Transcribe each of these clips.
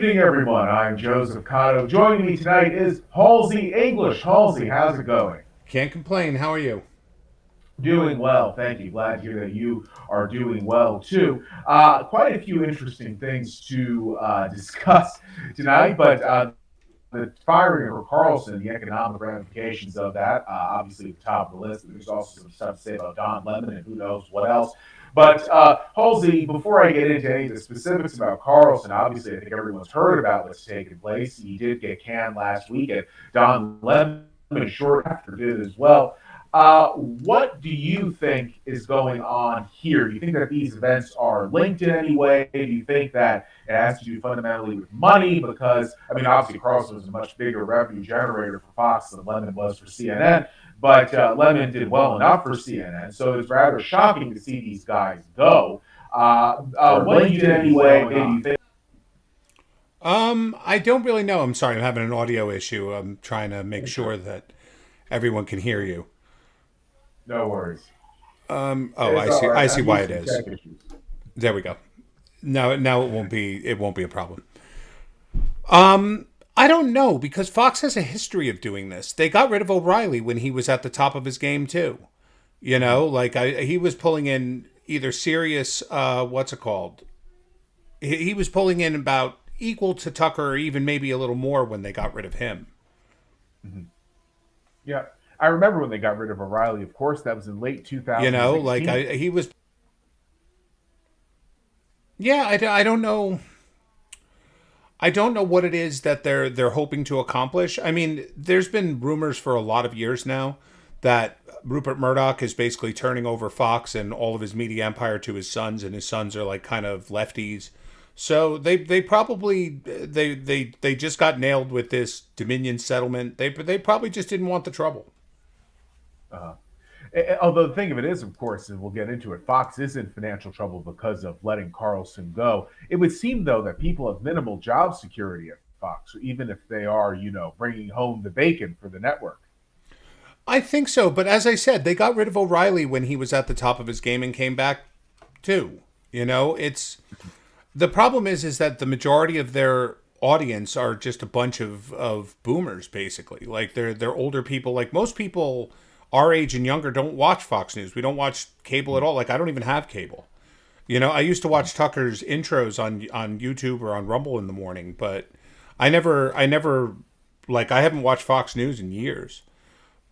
evening, everyone. I'm Joseph Cotto. Joining me tonight is Halsey English. Halsey, how's it going? Can't complain. How are you? Doing well, thank you. Glad to hear that you are doing well too. Quite a few interesting things to discuss tonight, but the firing of Carlson, the economic ramifications of that, obviously at the top of the list. There's also some stuff to say about Don Lemon and who knows what else. But Halsey, before I get into any of the specifics about Carlson, obviously I think everyone's heard about what's taken place. He did get canned last week, and Don Lemon short after did as well. What do you think is going on here? Do you think that these events are linked in any way? Do you think that it has to do fundamentally with money? Because, I mean, obviously, Carlson was a much bigger revenue generator for Fox than Lemon was for CNN, but Lemon did well enough for CNN. So it's rather shocking to see these guys go. Linked in any way, do you think? I don't really know. I'm sorry. I'm having an audio issue. I'm trying to make sure that everyone can hear you. No worries. Oh, It's I all see. right. I see I'm why used it to is. tech issues. There we go. Now it won't be. It won't be a problem. I don't know because Fox has a history of doing this. They got rid of O'Reilly when he was at the top of his game too. You know, like he was pulling in either serious. What's it called? He was pulling in about equal to Tucker, or even maybe a little more when they got rid of him. Yeah. I remember when they got rid of O'Reilly. Of course, that was in late You know, like 2016. he was. Yeah, I don't know. I don't know what it is that they're hoping to accomplish. I mean, there's been rumors for a lot of years now that Rupert Murdoch is basically turning over Fox and all of his media empire to his sons, and his sons are like kind of lefties. So they probably they just got nailed with this Dominion settlement. They probably just didn't want the trouble. Uh, Although the thing of it is, of course, and we'll get into it, Fox is in financial trouble because of letting Carlson go. It would seem, though, that people have minimal job security at Fox, even if they are, bringing home the bacon for the network. I think so, but as I said, they got rid of O'Reilly when he was at the top of his game and came back too. You know, it's the problem is that the majority of their audience are just a bunch of boomers basically. Like they're older people. Like most people our age and younger don't watch Fox News. We don't watch cable at all. Like I don't even have cable. You know, I used to watch Tucker's intros on YouTube or on Rumble in the morning, but I never like I haven't watched Fox News in years.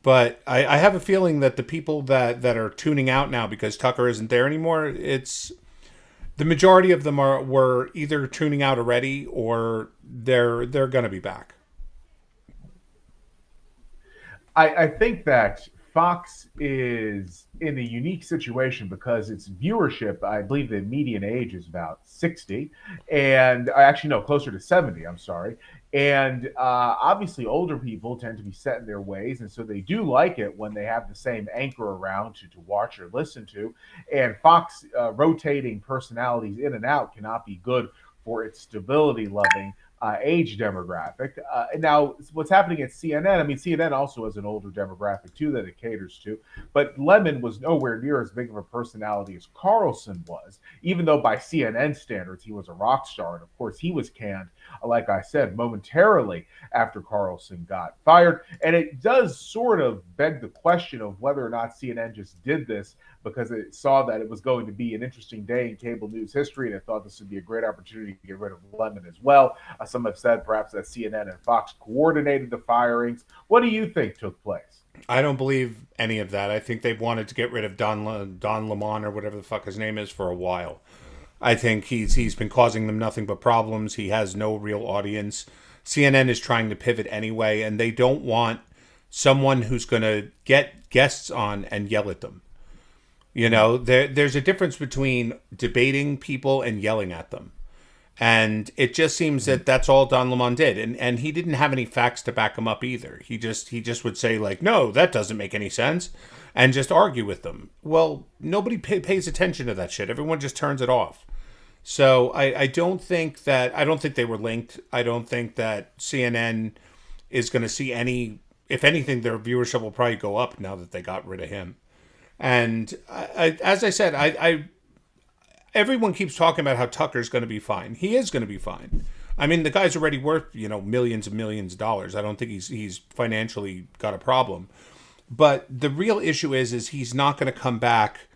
But I have a feeling that the people that are tuning out now because Tucker isn't there anymore, it's the majority of them were either tuning out already or they're gonna be back. I think that Fox is in a unique situation because its viewership, I believe the median age is about 60, and actually, no, closer to 70, I'm sorry. And obviously, older people tend to be set in their ways, and so they do like it when they have the same anchor around to watch or listen to. And Fox rotating personalities in and out cannot be good for its stability loving age demographic. Now, what's happening at CNN? I mean, CNN also has an older demographic too that it caters to, but Lemon was nowhere near as big of a personality as Carlson was, even though by CNN standards he was a rock star. And of course, he was canned, like I said, momentarily after Carlson got fired. And it does sort of beg the question of whether or not CNN just did this because it saw that it was going to be an interesting day in cable news history, and it thought this would be a great opportunity to get rid of Lemon as well. Some have said perhaps that CNN and Fox coordinated the firings. What do you think took place? I don't believe any of that. I think they've wanted to get rid of Don Lemon or whatever the fuck his name is for a while. I think he's been causing them nothing but problems. He has no real audience. CNN is trying to pivot anyway, and they don't want someone who's going to get guests on and yell at them. You know, there's a difference between debating people and yelling at them. And it just seems that that's all Don Lemon did, and he didn't have any facts to back him up either. He just would say like, "No, that doesn't make any sense," and just argue with them. Well, nobody pays attention to that shit. Everyone just turns it off. So I don't think they were linked. I don't think that CNN is going to see any. If anything, their viewership will probably go up now that they got rid of him. And as I said, everyone keeps talking about how Tucker's going to be fine. He is going to be fine. I mean, the guy's already worth, millions and millions of dollars. I don't think he's financially got a problem. But the real issue is he's not going to come back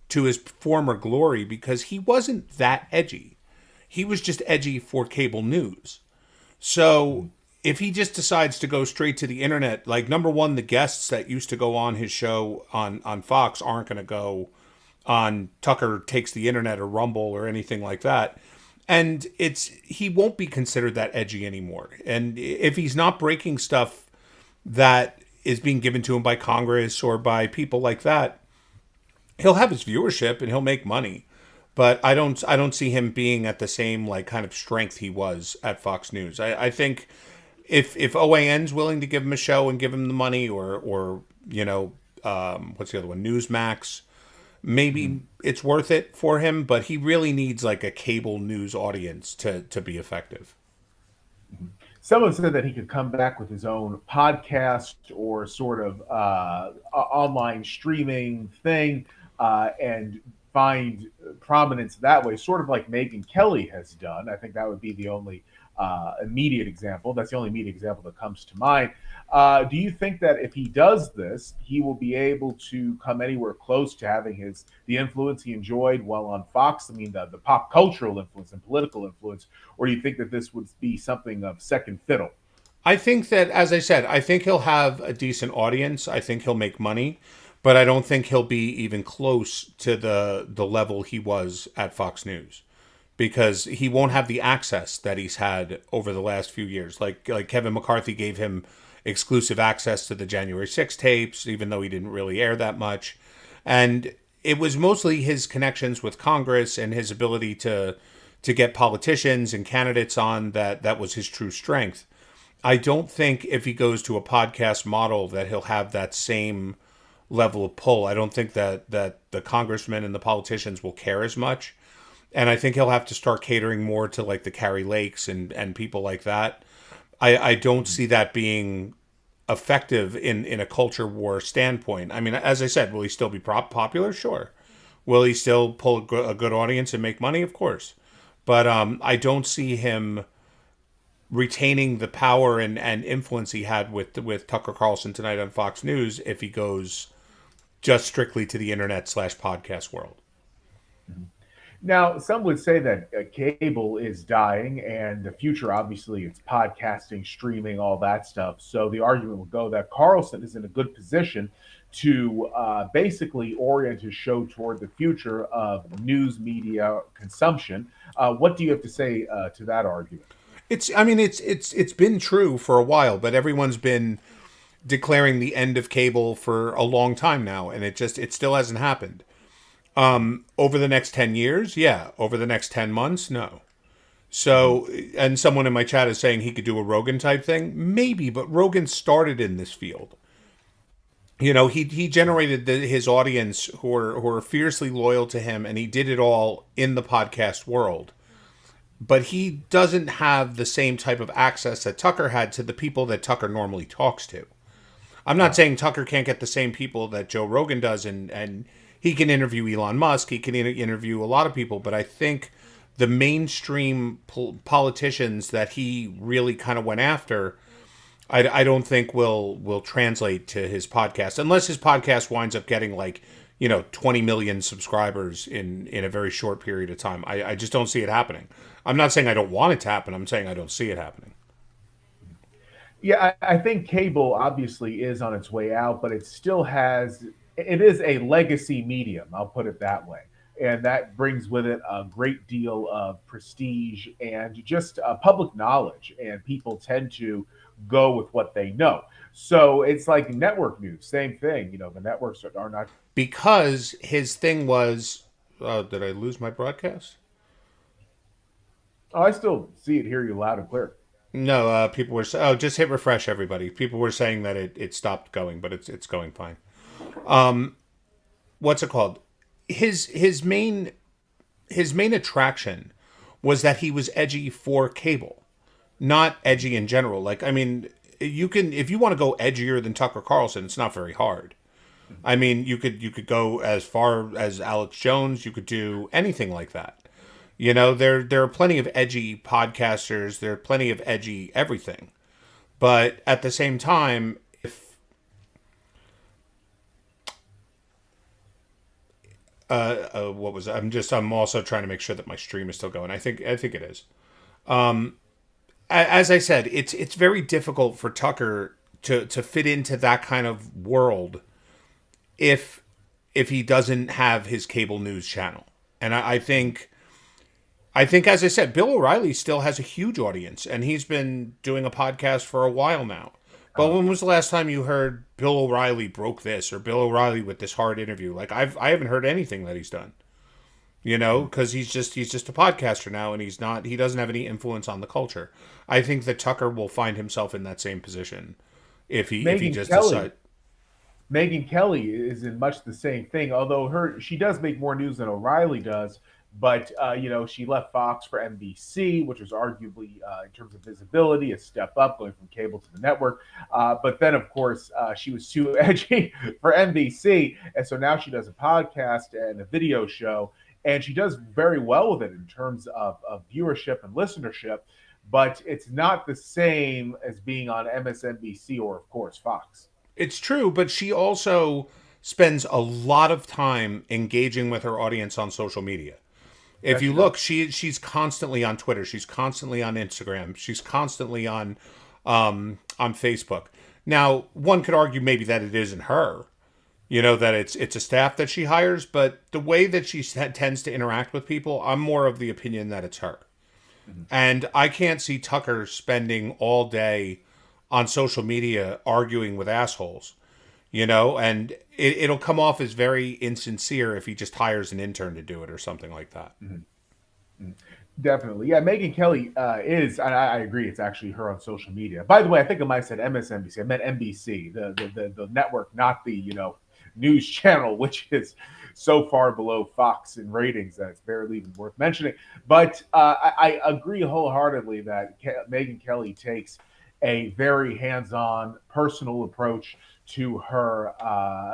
to his former glory because he wasn't that edgy. He was just edgy for cable news. So if he just decides to go straight to the internet, like, number one, the guests that used to go on his show on Fox aren't going to go on Tucker Takes the Internet or Rumble or anything like that. And he won't be considered that edgy anymore. And if he's not breaking stuff that is being given to him by Congress or by people like that, he'll have his viewership and he'll make money. But I don't see him being at the same, like, kind of strength he was at Fox News. I think if OAN's willing to give him a show and give him the money, or what's the other one, Newsmax, maybe it's worth it for him. But he really needs, like, a cable news audience to be effective. Someone said that he could come back with his own podcast or sort of online streaming thing and find prominence that way, sort of like Megyn Kelly has done. I think that would be the only immediate example. That's the only immediate example that comes to mind. Do you think that if he does this, he will be able to come anywhere close to having the influence he enjoyed while on Fox? I mean, the pop cultural influence and political influence, or do you think that this would be something of second fiddle? I think that, as I said, I think he'll have a decent audience. I think he'll make money, but I don't think he'll be even close to the level he was at Fox News, because he won't have the access that he's had over the last few years. Like Kevin McCarthy gave him exclusive access to the January 6th tapes, even though he didn't really air that much. And it was mostly his connections with Congress and his ability to get politicians and candidates on that was his true strength. I don't think if he goes to a podcast model that he'll have that same level of pull. I don't think that the congressmen and the politicians will care as much. And I think he'll have to start catering more to, like, the Carrie Lakes and people like that. I don't see that being effective in a culture war standpoint. I mean, as I said, will he still be popular? Sure. Will he still pull a good audience and make money? Of course. But I don't see him retaining the power and influence he had with Tucker Carlson tonight on Fox News if he goes just strictly to the internet/podcast world. Now, some would say that cable is dying, and the future, obviously, it's podcasting, streaming, all that stuff. So the argument will go that Carlson is in a good position to basically orient his show toward the future of news media consumption. What do you have to say to that argument? It's been true for a while, but everyone's been declaring the end of cable for a long time now, and it still hasn't happened. Over the next 10 years, yeah. Over the next 10 months, no. So, and someone in my chat is saying he could do a Rogan type thing. Maybe, but Rogan started in this field. He generated his audience who are fiercely loyal to him, and he did it all in the podcast world. But he doesn't have the same type of access that Tucker had to the people that Tucker normally talks to. I'm not saying Tucker can't get the same people that Joe Rogan does, and he can interview Elon Musk, he can interview a lot of people, but I think the mainstream politicians that he really kind of went after, I don't think will translate to his podcast, unless his podcast winds up getting 20 million subscribers in a very short period of time. I just don't see it happening. I'm not saying I don't want it to happen. I'm saying I don't see it happening. Yeah, I think cable obviously is on its way out, but it is a legacy medium. I'll put it that way. And that brings with it a great deal of prestige and just public knowledge. And people tend to go with what they know. So it's like network news, same thing. The networks are not. Because his thing was, did I lose my broadcast? Oh, I still see it, hear you loud and clear. No, people were, just hit refresh, everybody. People were saying that it stopped going, but it's going fine. What's it called? His main attraction was that he was edgy for cable, not edgy in general. Like, I mean, if you want to go edgier than Tucker Carlson, it's not very hard. I mean, you could go as far as Alex Jones. You could do anything like that. There are plenty of edgy podcasters. There are plenty of edgy everything. But at the same time, if what was I'm also trying to make sure that my stream is still going. I think it is. As I said, it's very difficult for Tucker to fit into that kind of world if he doesn't have his cable news channel. And I think, as I said, Bill O'Reilly still has a huge audience, and he's been doing a podcast for a while now. But when was the last time you heard Bill O'Reilly broke this, or Bill O'Reilly with this hard interview? Like I haven't heard anything that he's done. Because he's just a podcaster now, and he doesn't have any influence on the culture. I think that Tucker will find himself in that same position if he Megan just Kelly. decides. Megyn Kelly is in much the same thing, although she does make more news than O'Reilly does. But she left Fox for NBC, which was arguably, in terms of visibility, a step up going from cable to the network. But then, of course, she was too edgy for NBC, and so now she does a podcast and a video show, and she does very well with it in terms of viewership and listenership. But it's not the same as being on MSNBC or, of course, Fox. It's true, but she also spends a lot of time engaging with her audience on social media. If That's you true. look, she's constantly on Twitter. She's constantly on Instagram. She's constantly on Facebook. Now, one could argue maybe that it isn't her. That it's a staff that she hires, but the way that she tends to interact with people, I'm more of the opinion that it's her. Mhm. And I can't see Tucker spending all day on social media arguing with assholes. And it'll come off as very insincere if he just hires an intern to do it or something like that. Mhm. Mhm. Definitely. Yeah, Megyn Kelly is, and I agree, it's actually her on social media. By the way, I think I might have said MSNBC. I meant NBC, the network, not the, news channel, which is so far below Fox in ratings that it's barely even worth mentioning. But I agree wholeheartedly that Megyn Kelly takes a very hands-on, personal approach to her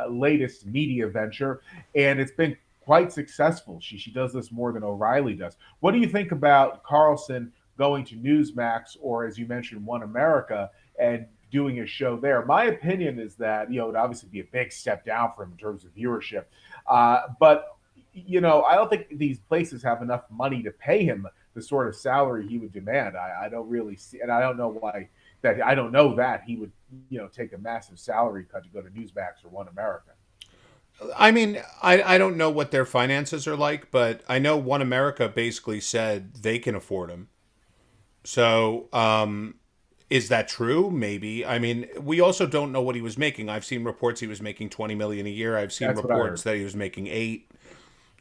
latest media venture, and it's been quite successful. She does this more than O'Reilly does. What do you think about Carlson going to Newsmax, or as you mentioned, One America, and doing a show there? My opinion is that it would obviously be a big step down for him in terms of viewership, but I don't think these places have enough money to pay him the sort of salary he would demand. I don't really see, and I don't know why that I don't know that he would take a massive salary cut to go to Newsmax or One America. I mean, I don't know what their finances are like, but I know One America basically said they can afford him. So, is that true? Maybe. I mean, we also don't know what he was making. I've seen reports he was making 20 million a year. I've seen That's what I reports heard. that he was making 8.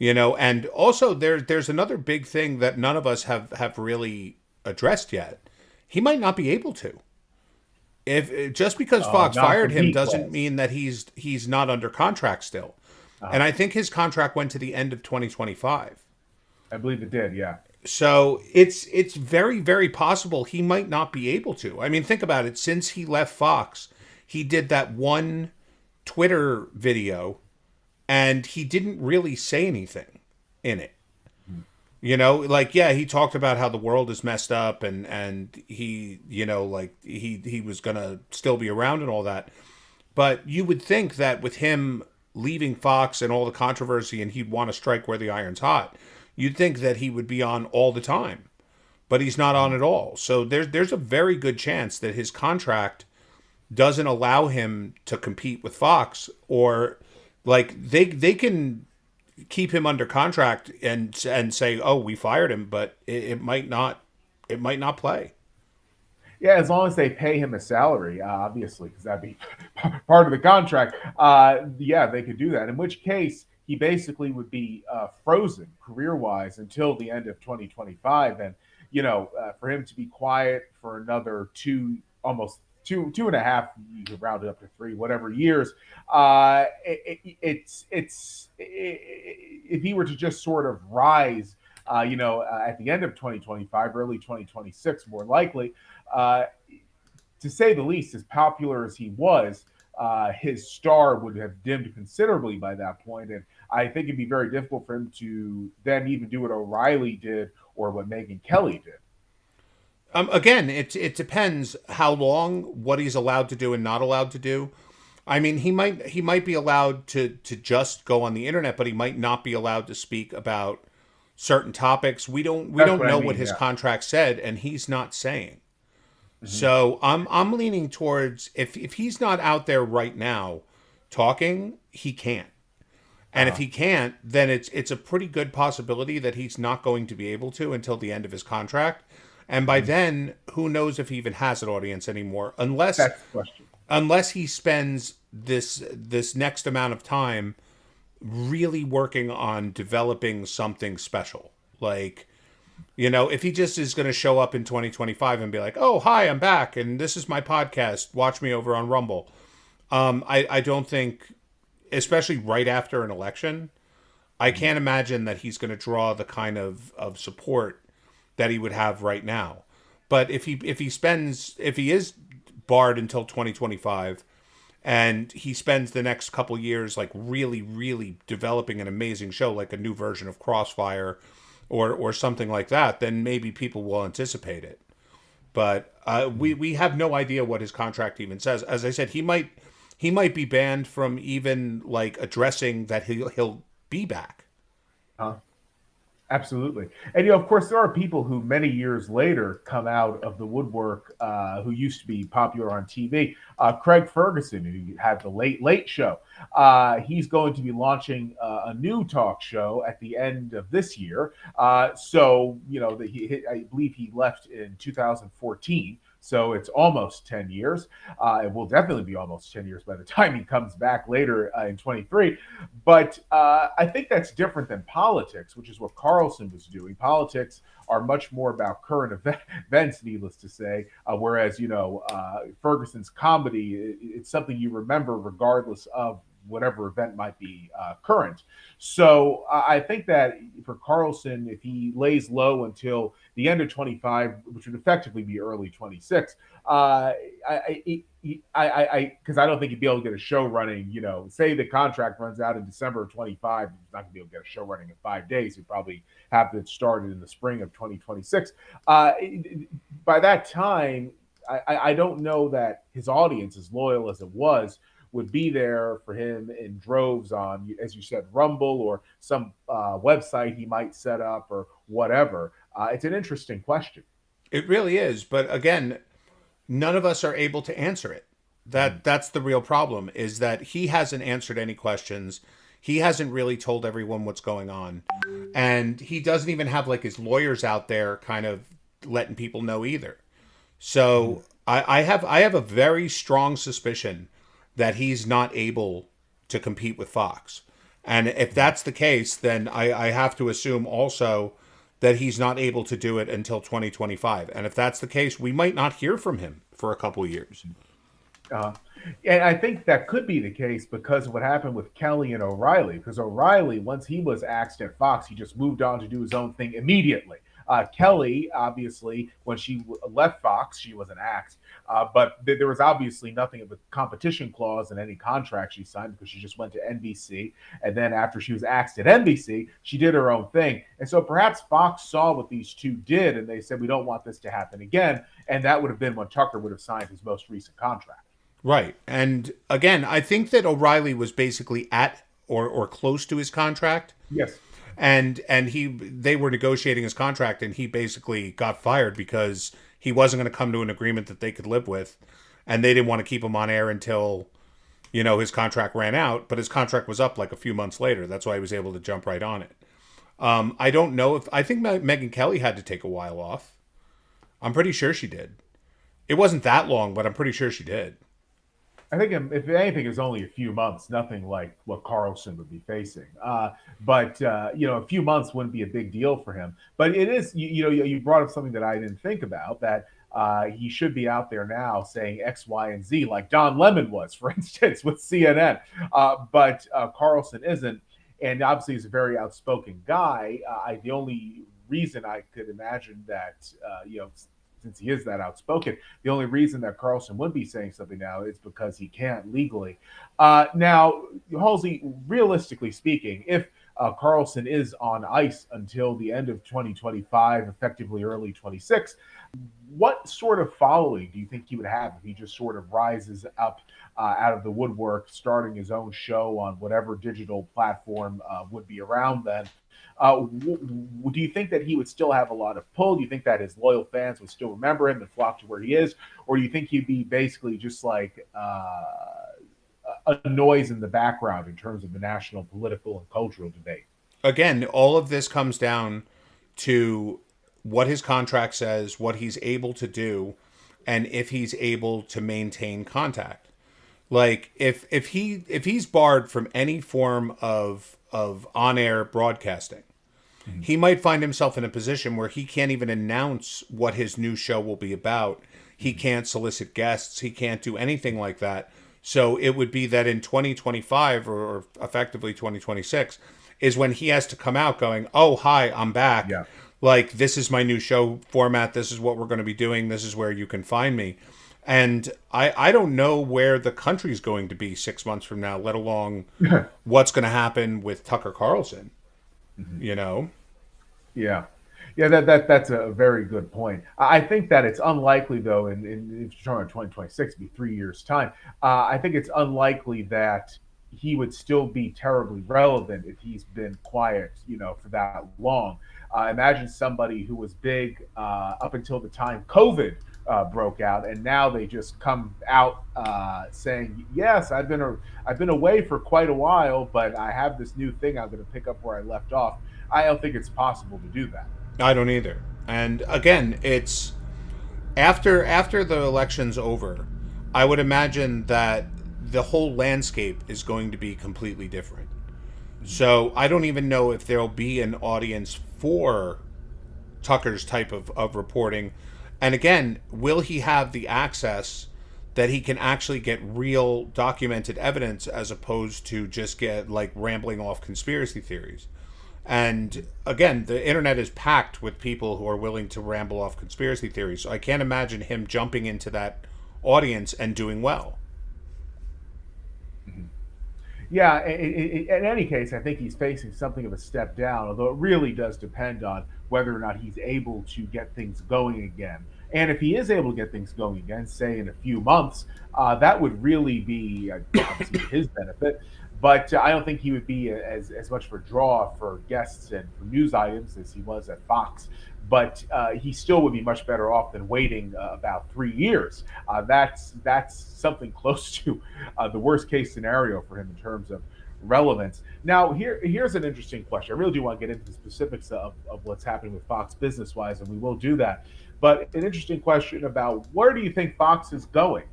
And also there's another big thing that none of us have really addressed yet. He might not be able to. If just because Fox fired him Non-compete doesn't clause. mean that he's not under contract still. Uh, And I think his contract went to the end of 2025. I believe it did. Yeah. So it's very, very possible he might not be able to. I mean, think about it. Since he left Fox, he did that one Twitter video, and he didn't really say anything in it. Like, yeah, he talked about how the world is messed up, and he, like he was gonna still be around and all that. But you would think that with him leaving Fox and all the controversy, and he'd want to strike where the iron's hot, you'd think that he would be on all the time. But he's not on at all. So there's a very good chance that his contract doesn't allow him to compete with Fox, or like they can keep him under contract and say, oh, we fired him, but it might not play. Yeah, as long as they pay him a salary, obviously, because that'd be part of the contract. Yeah, they could do that. In which case, he basically would be frozen career-wise until the end of 2025. And for him to be quiet for another almost two and a half, you could round it up to 3, whatever years. If he were to just sort of rise, at the end of 2025, early 2026, more likely, uh, to say the least, as popular as he was, his star would have dimmed considerably by that point. And I think it'd be very difficult for him to then even do what O'Reilly did or what Megyn Kelly did. Again, it depends how long, what he's allowed to do and not allowed to do. I mean, he might be allowed to just go on the internet, but he might not be allowed to speak about certain topics. We That's don't what I know what mean. his Yeah. contract said, and he's not saying. Hmm. So I'm leaning towards, if he's not out there right now talking, he can't. And if Uh, he can't, then it's a pretty good possibility that he's not going to be able to until the end of his contract. And by mhm. then, who knows if he even has an audience anymore, unless That's the question. he spends this next amount of time really working on developing something special. Like, if he just is going to show up in 2025 and be like, "Oh, hi, I'm back and this is my podcast. Watch me over on Rumble." I don't think, especially right after an election, I Mhm. can't imagine that he's going to draw the kind of support that he would have right now. But if he is barred until 2025 and he spends the next couple years like really really developing an amazing show like a new version of Crossfire or something like that, then maybe people will anticipate it. But we have no idea what his contract even says. As I said, he might be banned from even like addressing that he'll be back. Huh? Absolutely. And, of course, there are people who many years later come out of the woodwork who used to be popular on TV. Craig Ferguson, who had the Late Late Show, he's going to be launching a new talk show at the end of this year. So, I believe he left in 2014. So it's almost 10 years. It will definitely be almost 10 years by the time he comes back later in 23. But I think that's different than politics, which is what Carlson was doing. Politics are much more about current events, needless to say. Whereas, Ferguson's comedy, it's something you remember regardless of whatever event might be current. So I think that for Carlson, if he lays low until the end of 25, which would effectively be early 26, because I don't think he'd be able to get a show running. Say the contract runs out in December of 25, he's not going to be able to get a show running in 5 days. He'd probably have it started in the spring of 2026. Uh, by that time, I don't know that his audience, as loyal as it was, would be there for him in droves on, as you said, Rumble or some website he might set up or whatever. It's an interesting question. It really is, but again, none of us are able to answer it. Mhm. That's the real problem, is that he hasn't answered any questions. He hasn't really told everyone what's going on. And he doesn't even have like his lawyers out there kind of letting people know either. Mhm. So I have a very strong suspicion that he's not able to compete with Fox. And if Mhm. that's the case, then I have to assume also that he's not able to do it until 2025. And if that's the case, we might not hear from him for a couple years. Uh, and I think that could be the case because of what happened with Kelly and O'Reilly. Because O'Reilly, once he was axed at Fox, he just moved on to do his own thing immediately. Kelly, obviously, when she left Fox, she wasn't axed, but there was obviously nothing of a competition clause in any contract she signed because she just went to NBC. And then after she was axed at NBC, she did her own thing. And so perhaps Fox saw what these two did and they said, we don't want this to happen again. And that would have been when Tucker would have signed his most recent contract. Right. And again, I think that O'Reilly was basically at or close to his contract. Yes. And they were negotiating his contract and he basically got fired because he wasn't going to come to an agreement that they could live with, and they didn't want to keep him on air until his contract ran out, but his contract was up like a few months later. That's why he was able to jump right on it. I don't know if I think Megyn Kelly had to take a while off. I'm pretty sure she did. It wasn't that long, but I'm pretty sure she did. I think if anything, it's only a few months, nothing like what Carlson would be facing. But a few months wouldn't be a big deal for him. But it is, you brought up something that I didn't think about that he should be out there now saying X, Y, and Z, like Don Lemon was, for instance, with CNN. But Carlson isn't, and obviously he's a very outspoken guy. The only reason I could imagine that since he is that outspoken. The only reason that Carlson would be saying something now is because he can't legally. Now, Halsey, realistically speaking, if Carlson is on ice until the end of 2025, effectively early 26, what sort of following do you think he would have if he just sort of rises up out of the woodwork, starting his own show on whatever digital platform would be around then? Do you think that he would still have a lot of pull? Do you think that his loyal fans would still remember him and flock to where he is? Or do you think he'd be basically just like a noise in the background in terms of the national political and cultural debate? Again, all of this comes down to what his contract says, what he's able to do, and if he's able to maintain contact. Like if he's barred from any form of on-air broadcasting, he might find himself in a position where he can't even announce what his new show will be about. He can't solicit guests. He can't do anything like that. So it would be that in 2025 or effectively 2026 is when he has to come out going, "Oh, hi, I'm back. Yeah. Like, this is my new show format. This is what we're going to be doing. This is where you can find me." And I don't know where the country's going to be 6 months from now, let alone what's going to happen with Tucker Carlson, you know? Yeah. Yeah, that's a very good point. I think that it's unlikely, though, if you're talking about 2026, it'd be 3 years' time. I think it's unlikely that he would still be terribly relevant if he's been quiet, for that long. Imagine somebody who was big up until the time COVID broke out, and now they just come out saying, "Yes, I've been away for quite a while, but I have this new thing. I'm going to pick up where I left off." I don't think it's possible to do that. I don't either. And again, it's after the election's over, I would imagine that the whole landscape is going to be completely different. So I don't even know if there'll be an audience for Tucker's type of reporting. And again, will he have the access that he can actually get real documented evidence as opposed to just get like rambling off conspiracy theories? And again, the internet is packed with people who are willing to ramble off conspiracy theories. So I can't imagine him jumping into that audience and doing well. Yeah, in any case, I think he's facing something of a step down, although it really does depend on whether or not he's able to get things going again. And if he is able to get things going again, say in a few months, that would really be obviously to his benefit. But I don't think he would be as much of a draw for guests and for news items as he was at Fox. But he still would be much better off than waiting about 3 years. That's something close to the worst case scenario for him in terms of relevance. Now, here's an interesting question. I really do want to get into the specifics of what's happening with Fox business wise, and we will do that. But an interesting question about where do you think Fox is going?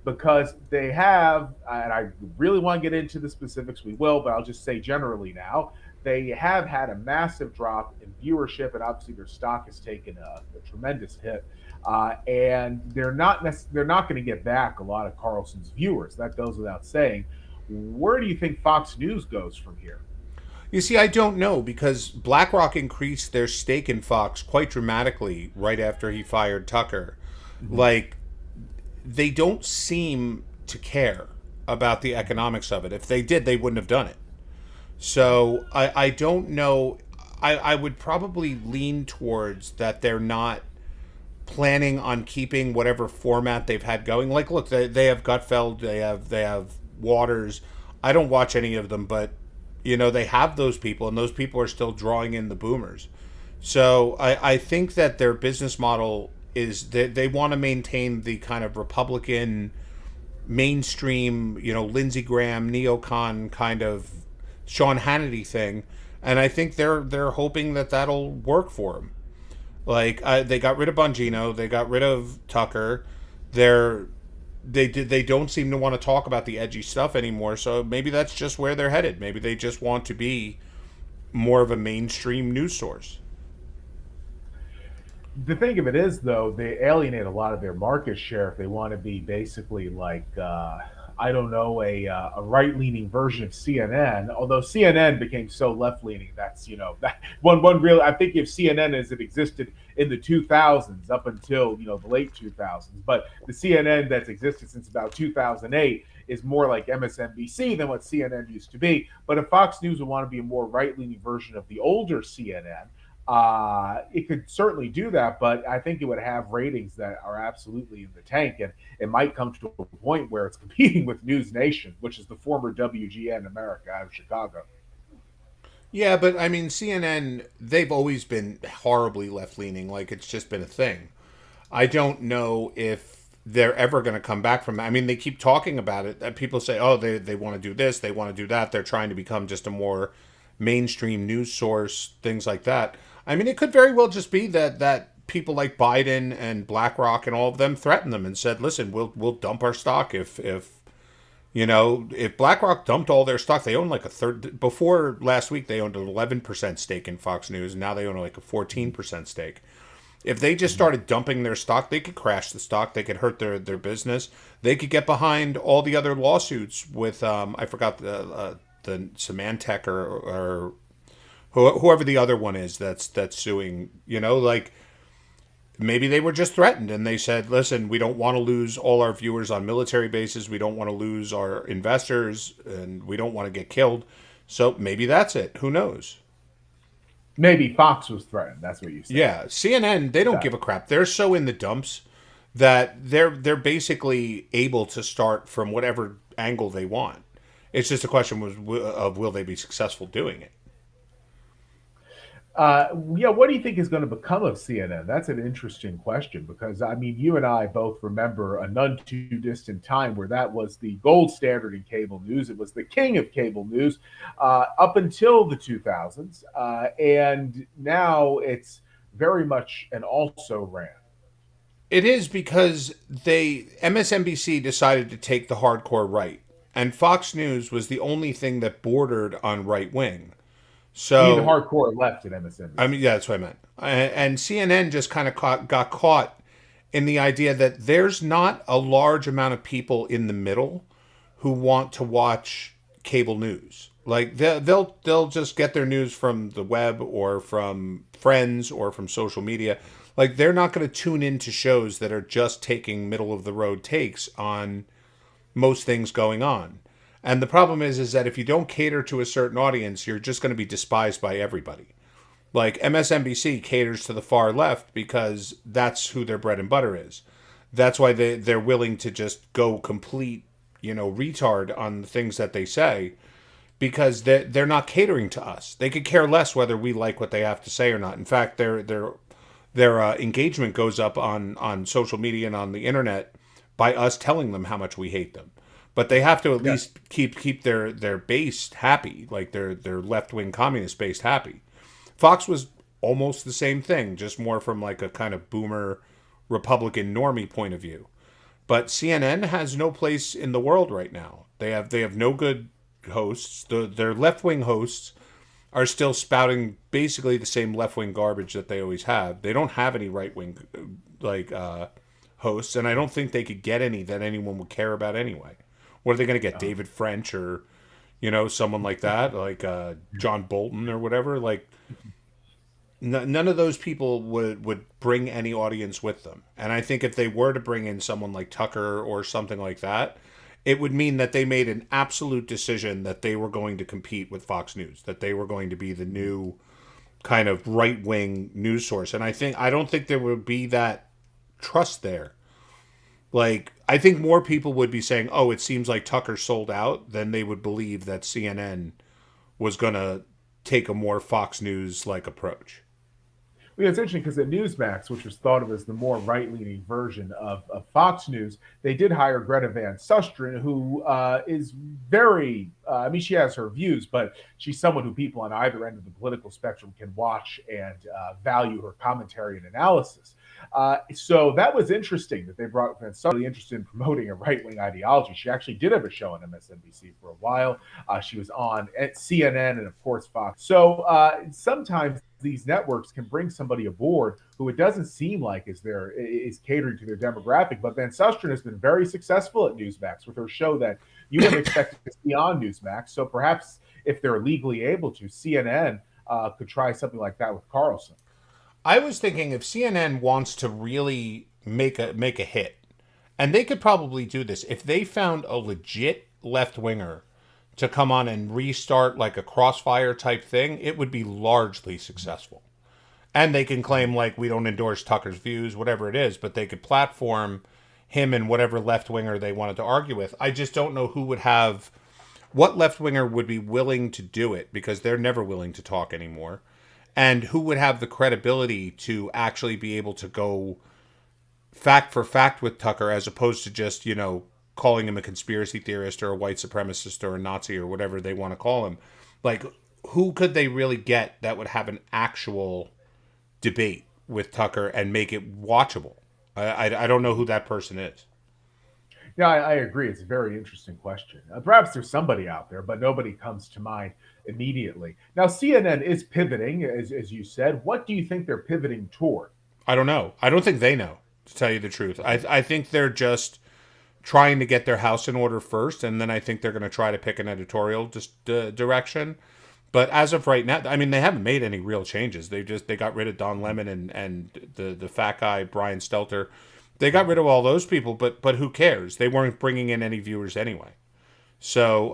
Because they have, and I really want to get into the specifics, we will, but I'll just say generally now, they have had a massive drop in viewership, and obviously their stock has taken a tremendous hit. And they're not going to get back a lot of Carlson's viewers. That goes without saying. Where do you think Fox News goes from here? You see, I don't know because BlackRock increased their stake in Fox quite dramatically right after he fired Tucker. Like, they don't seem to care about the economics of it. If they did, they wouldn't have done it. So I don't know. I would probably lean towards that they're not planning on keeping whatever format they've had going. Like, look, they have Gutfeld, they have Waters. I don't watch any of them, but they have those people, and those people are still drawing in the boomers. So I think that their business model is that they want to maintain the kind of Republican mainstream, Lindsey Graham, neocon kind of Sean Hannity thing, and I think they're hoping that that'll work for them. Like they got rid of Bongino, they got rid of Tucker. They don't seem to want to talk about the edgy stuff anymore. So maybe that's just where they're headed. Maybe they just want to be more of a mainstream news source. The thing of it is, though, they alienate a lot of their market share if they want to be basically like I don't know, a right leaning version of CNN. Although CNN became so left leaning, that's that one real. I think if CNN as it existed in the 2000s up until the late 2000s, but the CNN that's existed since about 2008 is more like MSNBC than what CNN used to be. But if Fox News would want to be a more right leaning version of the older CNN, it could certainly do that, but I think it would have ratings that are absolutely in the tank, and it might come to a point where it's competing with News Nation, which is the former WGN America out of Chicago. Yeah, but I mean, CNN, they've always been horribly left leaning. Like, it's just been a thing. I don't know if they're ever going to come back from that. I mean, they keep talking about it. People say, oh, they want to do this, they want to do that. They're trying to become just a more mainstream news source, things like that. I mean, it could very well just be that people like Biden and BlackRock and all of them threatened them and said, listen, we'll dump our stock if BlackRock dumped all their stock. They own like a third. Before last week, they owned an 11% stake in Fox News. Now they own like a 14% stake. If they just started dumping their stock, they could crash the stock. They could hurt their business. They could get behind all the other lawsuits with I forgot the Symantec or whoever the other one is that's suing. Like, maybe they were just threatened and they said, listen, we don't want to lose all our viewers on military bases. We don't want to lose our investors and we don't want to get killed. So maybe that's it. Who knows? Maybe Fox was threatened. That's what you said. Yeah, CNN, they don't give a crap. They're so in the dumps that they're basically able to start from whatever angle they want. It's just a question of will they be successful doing it? Yeah, what do you think is going to become of CNN? That's an interesting question because I mean, you and I both remember a none too distant time where that was the gold standard in cable news. It was the king of cable news up until the 2000s, and now it's very much an also ran. It is because MSNBC decided to take the hardcore right, and Fox News was the only thing that bordered on right wing. You mean the So hardcore left at I MSNBC? mean, yeah, that's what I meant. And CNN just kind of got caught in the idea that there's not a large amount of people in the middle who want to watch cable news. Like they'll just get their news from the web or from friends or from social media. Like they're not going to tune into shows that are just taking middle of the road takes on most things going on. And the problem is that if you don't cater to a certain audience, you're just going to be despised by everybody. Like MSNBC caters to the far left because that's who their bread and butter is. That's why they're willing to just go complete, retard on the things that they say because they're not catering to us. They could care less whether we like what they have to say or not. In fact, their engagement goes up on social media and on the internet by us telling them how much we hate them. But they have to at Yeah. least keep their base happy, like their left wing communist base happy. Fox was almost the same thing, just more from like a kind of boomer Republican normie point of view. But CNN has no place in the world right now. They have no good hosts. Their left wing hosts are still spouting basically the same left wing garbage that they always have. They don't have any right wing like hosts, and I don't think they could get any that anyone would care about anyway. What are they going to get? David French or someone like that, like John Bolton or whatever. Like none of those people would bring any audience with them. And I think if they were to bring in someone like Tucker or something like that, it would mean that they made an absolute decision that they were going to compete with Fox News, that they were going to be the new kind of right wing news source. And I don't think there would be that trust there. Like, I think more people would be saying, oh, it seems like Tucker sold out, than they would believe that CNN was going to take a more Fox News like approach. Well, yeah, it's interesting because at Newsmax, which was thought of as the more right-leaning version of Fox News, they did hire Greta Van Susteren, who is very, I mean, she has her views, but she's someone who people on either end of the political spectrum can watch and value her commentary and analysis. So that was interesting that they brought Van Susteren, really interested in promoting a right-wing ideology. She actually did have a show on MSNBC for a while. She was on at CNN and, of course, Fox. So sometimes these networks can bring somebody aboard who it doesn't seem like is catering to their demographic. But Van Susteren has been very successful at Newsmax with her show that you wouldn't expect to see on Newsmax. So perhaps if they're legally able to, CNN could try something like that with Carlson. I was thinking if CNN wants to really make a hit, and they could probably do this if they found a legit left winger to come on and restart like a crossfire type thing, it would be largely successful. And they can claim like we don't endorse Tucker's views, whatever it is, but they could platform him and whatever left winger they wanted to argue with. I just don't know who would have what left winger would be willing to do it because they're never willing to talk anymore. And who would have the credibility to actually be able to go fact for fact with Tucker as opposed to just, calling him a conspiracy theorist or a white supremacist or a Nazi or whatever they want to call him. Like, who could they really get that would have an actual debate with Tucker and make it watchable? I don't know who that person is. Yeah, I agree. It's a very interesting question. Perhaps there's somebody out there, but nobody comes to mind immediately. Now, CNN is pivoting, as you said. What do you think they're pivoting toward? I don't know. I don't think they know, to tell you the truth. I think they're just trying to get their house in order first, and then I think they're going to try to pick an editorial direction. But as of right now, I mean, they haven't made any real changes. They got rid of Don Lemon and the fat guy Brian Stelter. They got rid of all those people, but who cares? They weren't bringing in any viewers anyway. So,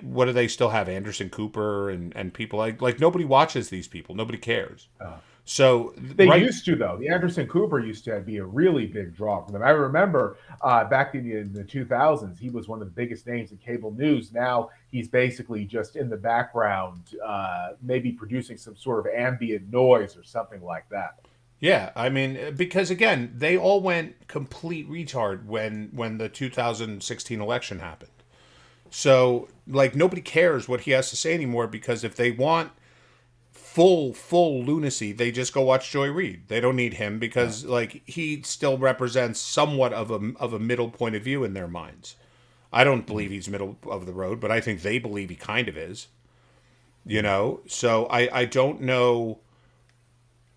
what do they still have? Anderson Cooper and people like nobody watches these people. Nobody cares. So they used to, though. The Anderson Cooper used to be a really big draw for them. I remember back in the 2000s, he was one of the biggest names in cable news. Now he's basically just in the background, maybe producing some sort of ambient noise or something like that. Yeah, I mean, because again, they all went complete retard when the 2016 election happened. So, nobody cares what he has to say anymore because if they want full lunacy, they just go watch Joy Reid. They don't need him because he still represents somewhat of a middle point of view in their minds. I don't believe he's middle of the road, but I think they believe he kind of is. So I don't know.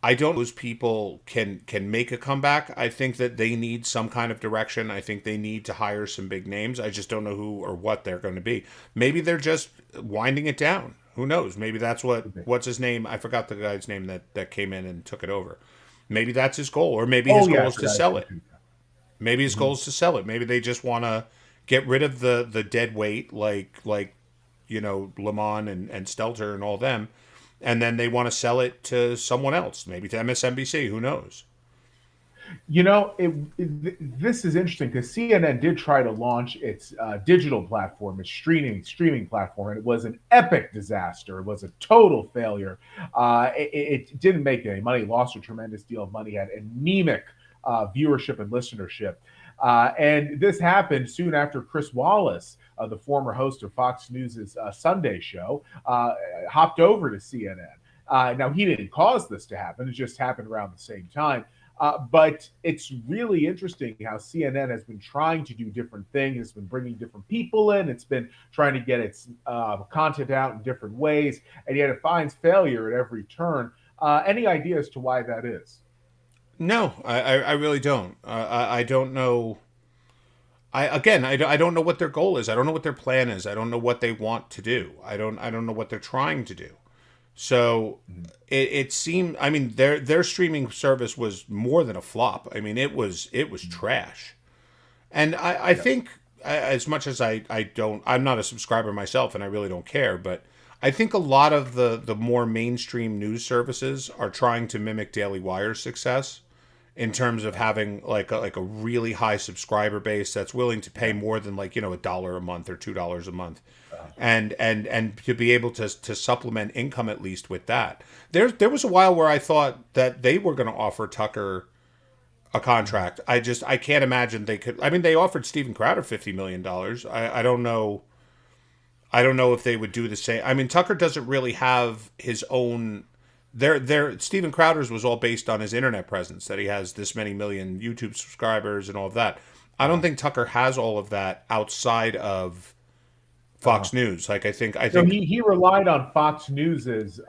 I don't know those people can make a comeback. I think that they need some kind of direction. I think they need to hire some big names. I just don't know who or what they're going to be. Maybe they're just winding it down. Who knows? Maybe that's what's his name? I forgot the guy's name that came in and took it over. Maybe that's his goal, or maybe his goal is to sell it. Maybe his goal is to sell it. Maybe they just want to get rid of the dead weight, like Lemon and Stelter and all them. And then they want to sell it to someone else, maybe to MSNBC. Who knows? This is interesting because CNN did try to launch its digital platform, its streaming platform, and it was an epic disaster. It was a total failure. It didn't make any money, lost a tremendous deal of money, had anemic viewership and listenership. And this happened soon after Chris Wallace, the former host of Fox News' Sunday show, hopped over to CNN. Now, he didn't cause this to happen. It just happened around the same time. But it's really interesting how CNN has been trying to do different things. It's been bringing different people in. It's been trying to get its content out in different ways. And yet it finds failure at every turn. Any idea as to why that is? No, I really don't. I don't know. I don't know what their goal is. I don't know what their plan is. I don't know what they want to do. I don't know what they're trying to do. So it seemed. I mean, their streaming service was more than a flop. I mean, it was trash. And I think as much as I'm not a subscriber myself, and I really don't care. But I think a lot of the more mainstream news services are trying to mimic Daily Wire's success in terms of having like a really high subscriber base that's willing to pay more than $1 a month or $2 a month, and to be able to supplement income at least with that. There was a while where I thought that they were going to offer Tucker a contract. I can't imagine they could. I mean, they offered Steven Crowder $50 million. I don't know. I don't know if they would do the same. I mean, Tucker doesn't really have his own. Steven Crowder's was all based on his internet presence, that he has this many million YouTube subscribers and all of that. I don't think Tucker has all of that outside of Fox News. I think he relied on Fox News's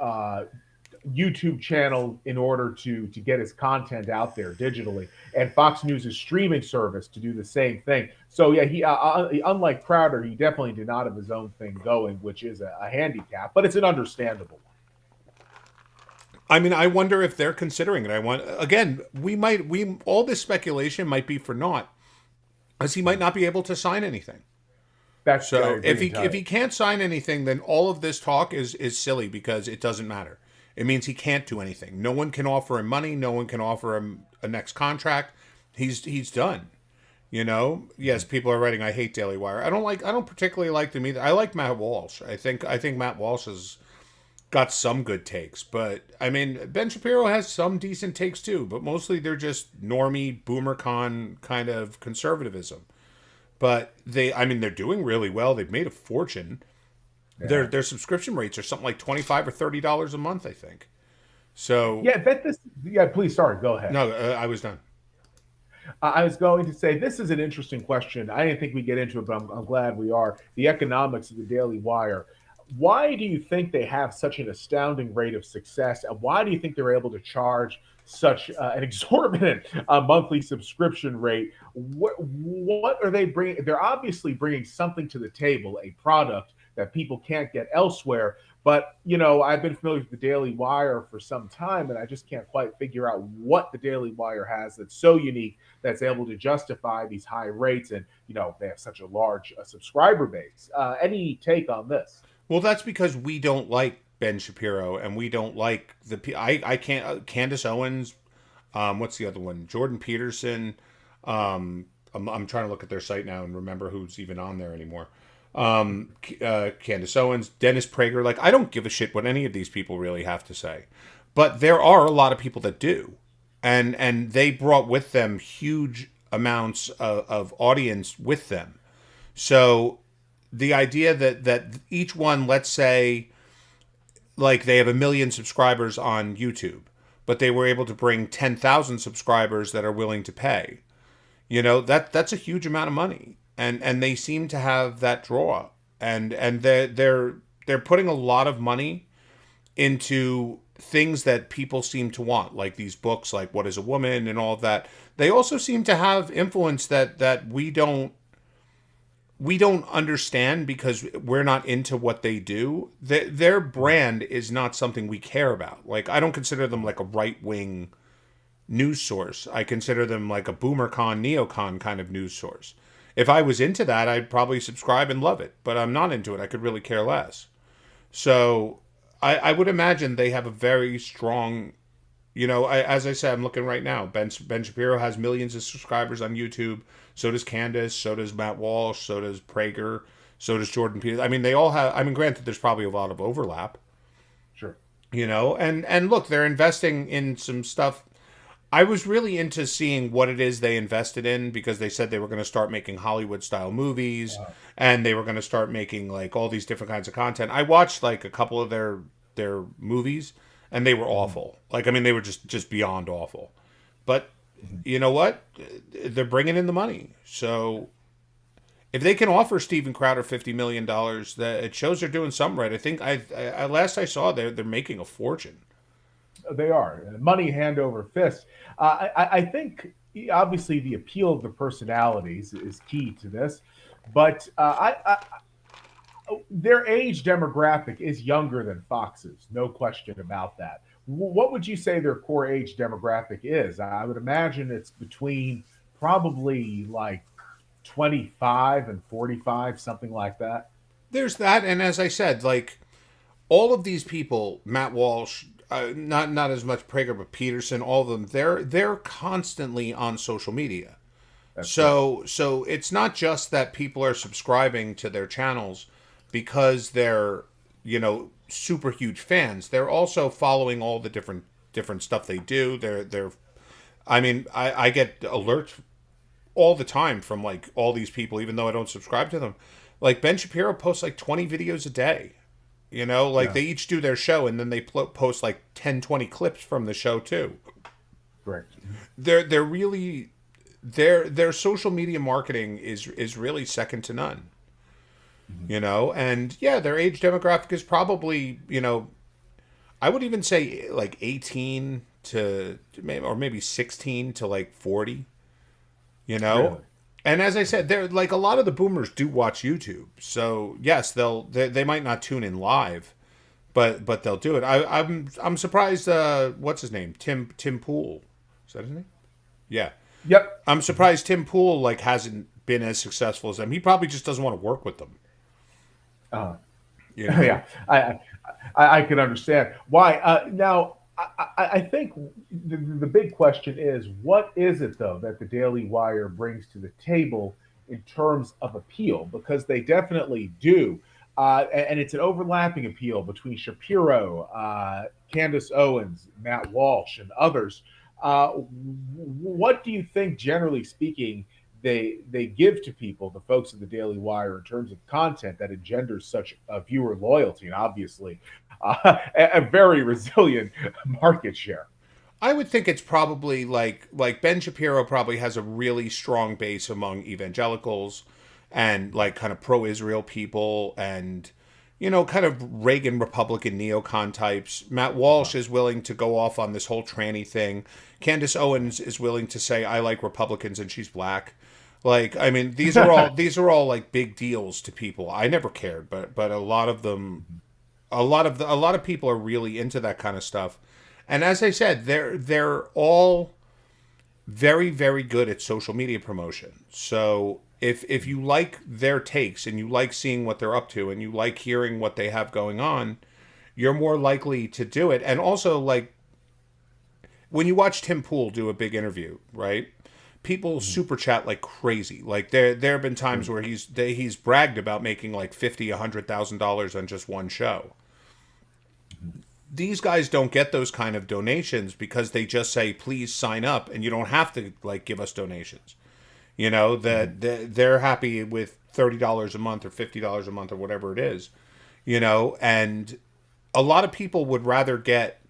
YouTube channel in order to get his content out there digitally, and Fox News' streaming service to do the same thing. So yeah, he unlike Crowder, he definitely did not have his own thing going, which is a handicap, but it's an understandable one. I mean, I wonder if they're considering it. I want again. We all this speculation might be for naught, as he might not be able to sign anything. That's So if he can't sign anything, then all of this talk is silly because it doesn't matter. It means he can't do anything. No one can offer him money. No one can offer him a next contract. He's done. You know. Yes, people are writing. I hate Daily Wire. I don't particularly like them either. I like Matt Walsh. I think Matt Walsh has got some good takes, but I mean Ben Shapiro has some decent takes too. But mostly they're just normie boomer-con kind of conservatism. But they're doing really well. They've made a fortune. yeah. Their subscription rates are something like $25 or $30 a month, I think. So Yeah, bet this. Yeah, please. Sorry, go ahead. no, I was done. I was going to say this is an interesting question. I didn't think we'd get into it, but I'm glad we are. The economics of the Daily Wire. Why do you think they have such an astounding rate of success, and why do you think they're able to charge such an exorbitant monthly subscription rate? What are they bringing? They're obviously bringing something to the table, a product that people can't get elsewhere. But I've been familiar with the Daily Wire for some time, and I just can't quite figure out what the Daily Wire has that's so unique that's able to justify these high rates, and they have such a large subscriber base. Any take on this? Well, that's because we don't like Ben Shapiro, and we don't like I can't Candace Owens. What's the other one? Jordan Peterson. I'm trying to look at their site now and remember who's even on there anymore. Candace Owens, Dennis Prager. Like, I don't give a shit what any of these people really have to say, but there are a lot of people that do, and they brought with them huge amounts of audience with them. So the idea that each one, let's say, like they have 1 million subscribers on YouTube, but they were able to bring 10,000 subscribers that are willing to pay. That's a huge amount of money, and they seem to have that draw, and they're putting a lot of money into things that people seem to want, like these books, like What is a Woman and all of that. They also seem to have influence that we don't understand because we're not into what they do. Their brand is not something we care about. Like, I don't consider them like a right-wing news source. I consider them like a boomer-con, neocon kind of news source. If I was into that, I'd probably subscribe and love it, but I'm not into it. I could really care less. So I would imagine they have a very strong, as I said, I'm looking right now. Ben Shapiro has millions of subscribers on YouTube. So does Candace. So does Matt Walsh. So does Prager. So does Jordan Peters. I mean, they all have. I mean, granted, there's probably a lot of overlap. Sure. And look, they're investing in some stuff. I was really into seeing what it is they invested in, because they said they were going to start making Hollywood style movies, and they were going to start making like all these different kinds of content. I watched like a couple of their movies, and they were awful. Like, I mean, they were just beyond awful. But you know what? They're bringing in the money. So if they can offer Steven Crowder $50 million, that it shows they're doing something right. I think I last I saw they're making a fortune. They are money hand over fist. I think obviously the appeal of the personalities is key to this, but their age demographic is younger than Fox's, no question about that. What would you say their core age demographic is? I would imagine it's between probably like 25 and 45, something like that. There's that, and as I said, like all of these people, Matt Walsh, not as much Prager, but Peterson, all of them, they're constantly on social media. So it's not just that people are subscribing to their channels because they're super huge fans. They're also following all the different stuff they do. I mean, I get alerts all the time from like all these people, even though I don't subscribe to them. Like Ben Shapiro posts like 20 videos a day. They each do their show, and then they post like 10, 20 clips from the show too. Right. They're really their social media marketing is really second to none. And yeah, their age demographic is probably, I would even say like 18 to maybe, or maybe 16 to like 40, you know? Really? And as I said, they're like a lot of the boomers do watch YouTube. So yes, they might not tune in live, but they'll do it. I'm surprised what's his name? Tim Pool. Is that his name? Yeah. Yep. I'm surprised Tim Pool like hasn't been as successful as them. He probably just doesn't want to work with them, Uh, you know? yeah, I can understand why. Now, I think the big question is, what is it though that the Daily Wire brings to the table in terms of appeal? Because they definitely do, and it's an overlapping appeal between Shapiro, Candace Owens, Matt Walsh, and others. What do you think, generally speaking, they give to people, the folks of the Daily Wire, in terms of content that engenders such a viewer loyalty and obviously a very resilient market share? I would think it's probably like Ben Shapiro probably has a really strong base among evangelicals and like kind of pro-Israel people and kind of Reagan Republican neocon types. Matt Walsh is willing to go off on this whole tranny thing. Candace Owens is willing to say I like Republicans and she's black. Like I mean these are all like big deals to people. I never cared, but a lot of them a lot of people are really into that kind of stuff. And as I said, they're all very, very good at social media promotion. So if you like their takes and you like seeing what they're up to and you like hearing what they have going on, you're more likely to do it. And also, like when you watch Tim Pool do a big interview, right? People super chat like crazy. Like there have been times where he's bragged about making like $50,000-$100,000 on just one show. These guys don't get those kind of donations because they just say please sign up and you don't have to like give us donations. That they're happy with $30 a month or $50 a month or whatever it is. And a lot of people would rather get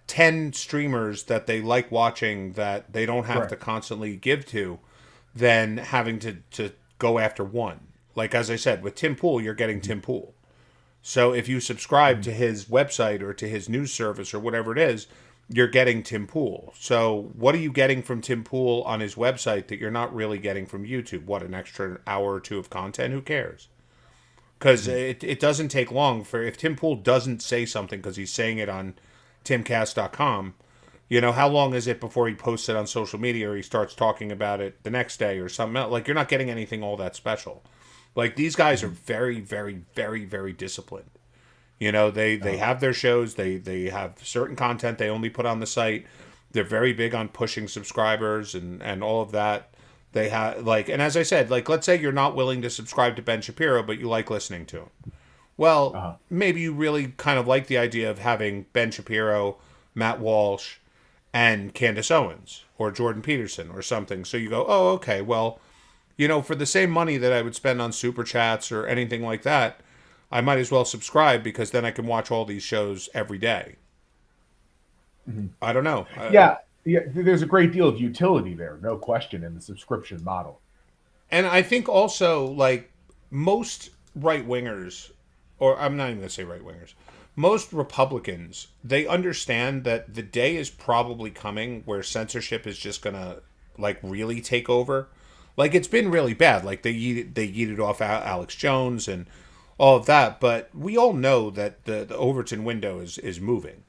10 streamers that they like watching that they don't have Right. to constantly give to than having to go after one. Like as I said, with Tim Pool, you're getting Tim Pool. So if you subscribe to his website or to his news service or whatever it is, you're getting Tim Pool. So what are you getting from Tim Pool on his website that you're not really getting from YouTube? What, an extra hour or two of content? Who cares? Because it doesn't take long for if Tim Pool doesn't say something because he's saying it on timcast.com, how long is it before he posts it on social media or he starts talking about it the next day or something else? Like you're not getting anything all that special. Like these guys are very, very, very, very disciplined. They have their shows. They have certain content they only put on the site. They're very big on pushing subscribers and all of that. They have like, and as I said, like let's say you're not willing to subscribe to Ben Shapiro, but you like listening to him. Well, Uh-huh. maybe you really kind of like the idea of having Ben Shapiro, Matt Walsh, and Candace Owens or Jordan Peterson or something. So you go, oh, okay, well, for the same money that I would spend on super chats or anything like that, I might as well subscribe because then I can watch all these shows every day. I don't know. Yeah, yeah. There's a great deal of utility there, no question, in the subscription model. And I think also, like, most right wingers, or I'm not even going to say right wingers, most Republicans, they understand that the day is probably coming where censorship is just going to, like, really take over. Like, it's been really bad. Like, they yeeted off Alex Jones and all of that. But we all know that the Overton window is moving.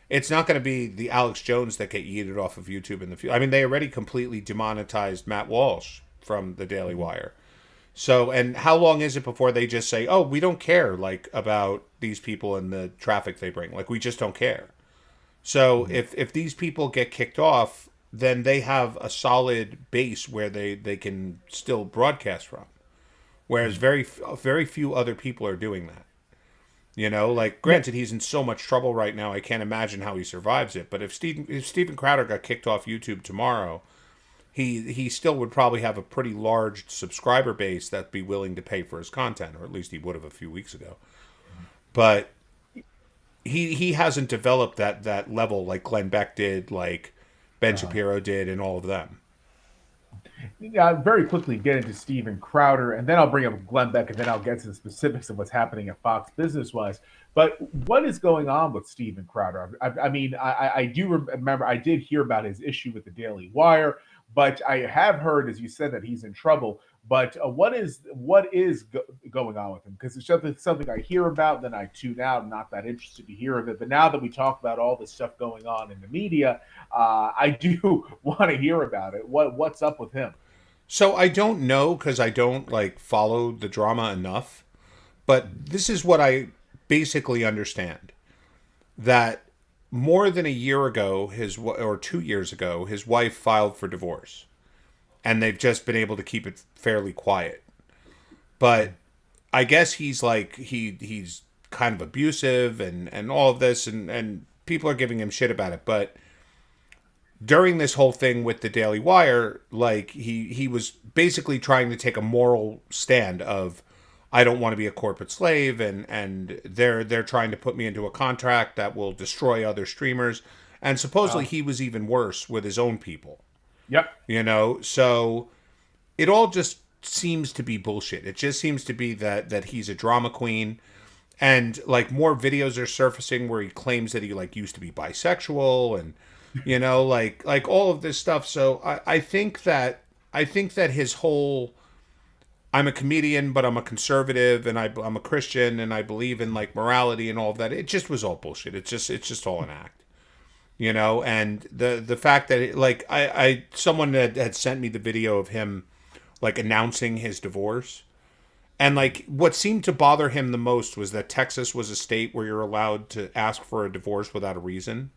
It's not going to be the Alex Jones that get yeeted off of YouTube in the future. I mean, they already completely demonetized Matt Walsh from the Daily Wire. So, and how long is it before they just say, "Oh, we don't care like about these people and the traffic they bring. Like we just don't care." So, if these people get kicked off, then they have a solid base where they can still broadcast from. Whereas very few other people are doing that. Like granted, he's in so much trouble right now. I can't imagine how he survives it. But if Steven Crowder got kicked off YouTube tomorrow, he still would probably have a pretty large subscriber base that'd be willing to pay for his content, or at least he would have a few weeks ago. But he hasn't developed that level like Glenn Beck did, like Ben Shapiro did, and all of them. Yeah, very quickly get into Steven Crowder, and then I'll bring up Glenn Beck, and then I'll get to the specifics of what's happening at Fox business wise. But what is going on with Steven Crowder? I mean, I do remember I did hear about his issue with the Daily Wire, but I have heard, as you said, that he's in trouble. But what is going on with him? Because it's something I hear about, then I tune out. I'm not that interested to hear of it. But now that we talk about all this stuff going on in the media, I do want to hear about it. What's up with him? So I don't know because I don't like follow the drama enough, but this is what I basically understand that more than a year ago, or 2 years ago, his wife filed for divorce, and they've just been able to keep it fairly quiet. But I guess he's like he's kind of abusive and all of this, and people are giving him shit about it, but during this whole thing with the Daily Wire, like he was basically trying to take a moral stand of I don't want to be a corporate slave, and they're trying to put me into a contract that will destroy other streamers, and supposedly he was even worse with his own people. Yep. So it all just seems to be bullshit. It just seems to be that he's a drama queen, and like more videos are surfacing where he claims that he like used to be bisexual and like all of this stuff. So I think that his whole I'm a comedian, but I'm a conservative, and I'm a Christian, and I believe in like morality and all of that. It just was all bullshit. It's just all an act, And the fact that I someone had sent me the video of him like announcing his divorce, and like what seemed to bother him the most was that Texas was a state where you're allowed to ask for a divorce without a reason.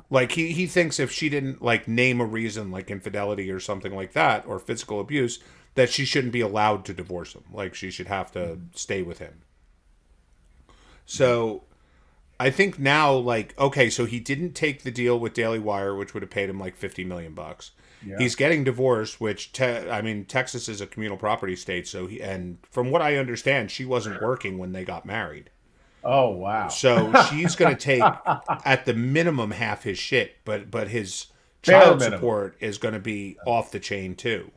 Like he thinks if she didn't like name a reason like infidelity or something like that or physical abuse that she shouldn't be allowed to divorce him. Like she should have to stay with him. So I think now like okay, so he didn't take the deal with Daily Wire, which would have paid him like $50 million. Yeah. He's getting divorced, which I mean Texas is a communal property state, so and from what I understand, she wasn't working when they got married. Oh wow. So she's going to take at the minimum half his shit, but his Bare child minimum. support is going to be off the chain too.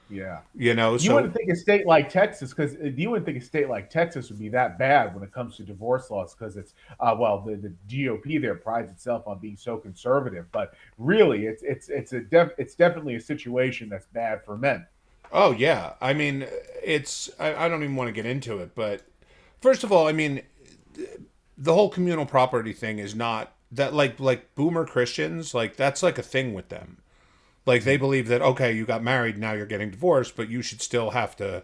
Yeah. You So wouldn't think a state like Texas, because you wouldn't think a state like Texas would be that bad when it comes to divorce laws, because it's well, the GOP there prides itself on being so conservative, but really, it's definitely a situation that's bad for men. oh yeah, I mean I don't even want to get into it, but first of all, I mean the whole communal property thing is not that like boomer Christians, like that's like a thing with them. Like they believe that okay, you got married, now you're getting divorced, but you should still have to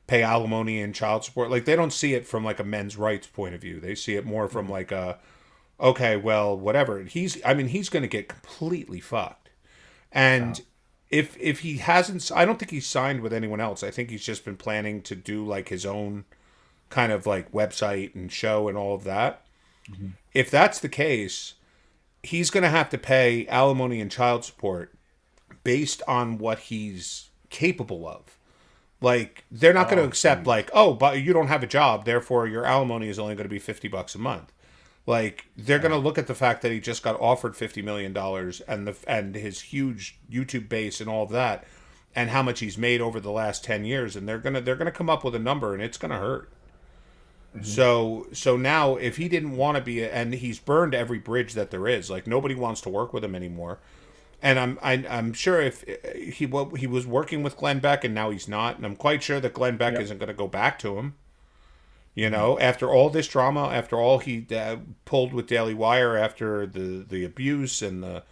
pay alimony and child support. Like they don't see it from like a men's rights point of view. They see it more from like a okay, well, whatever. He's going to get completely fucked. And if he hasn't, I don't think he's signed with anyone else. I think he's just been planning to do like his own kind of like website and show and all of that. Mm-hmm. If that's the case, he's going to have to pay alimony and child support based on what he's capable of. Like they're not going to accept like, oh, but you don't have a job, therefore your alimony is only going to be $50 a month. Like they're going to look at the fact that he just got offered $50 million and his huge YouTube base and all of that, and how much he's made over the last 10 years, and they're gonna come up with a number, and it's gonna hurt. So now if he didn't want to be and he's burned every bridge that there is, like nobody wants to work with him anymore. And I'm sure if he was working with Glenn Beck and now he's not, and I'm quite sure that Glenn Beck isn't going to go back to him. After all this drama, after all he pulled with Daily Wire, after the abuse and the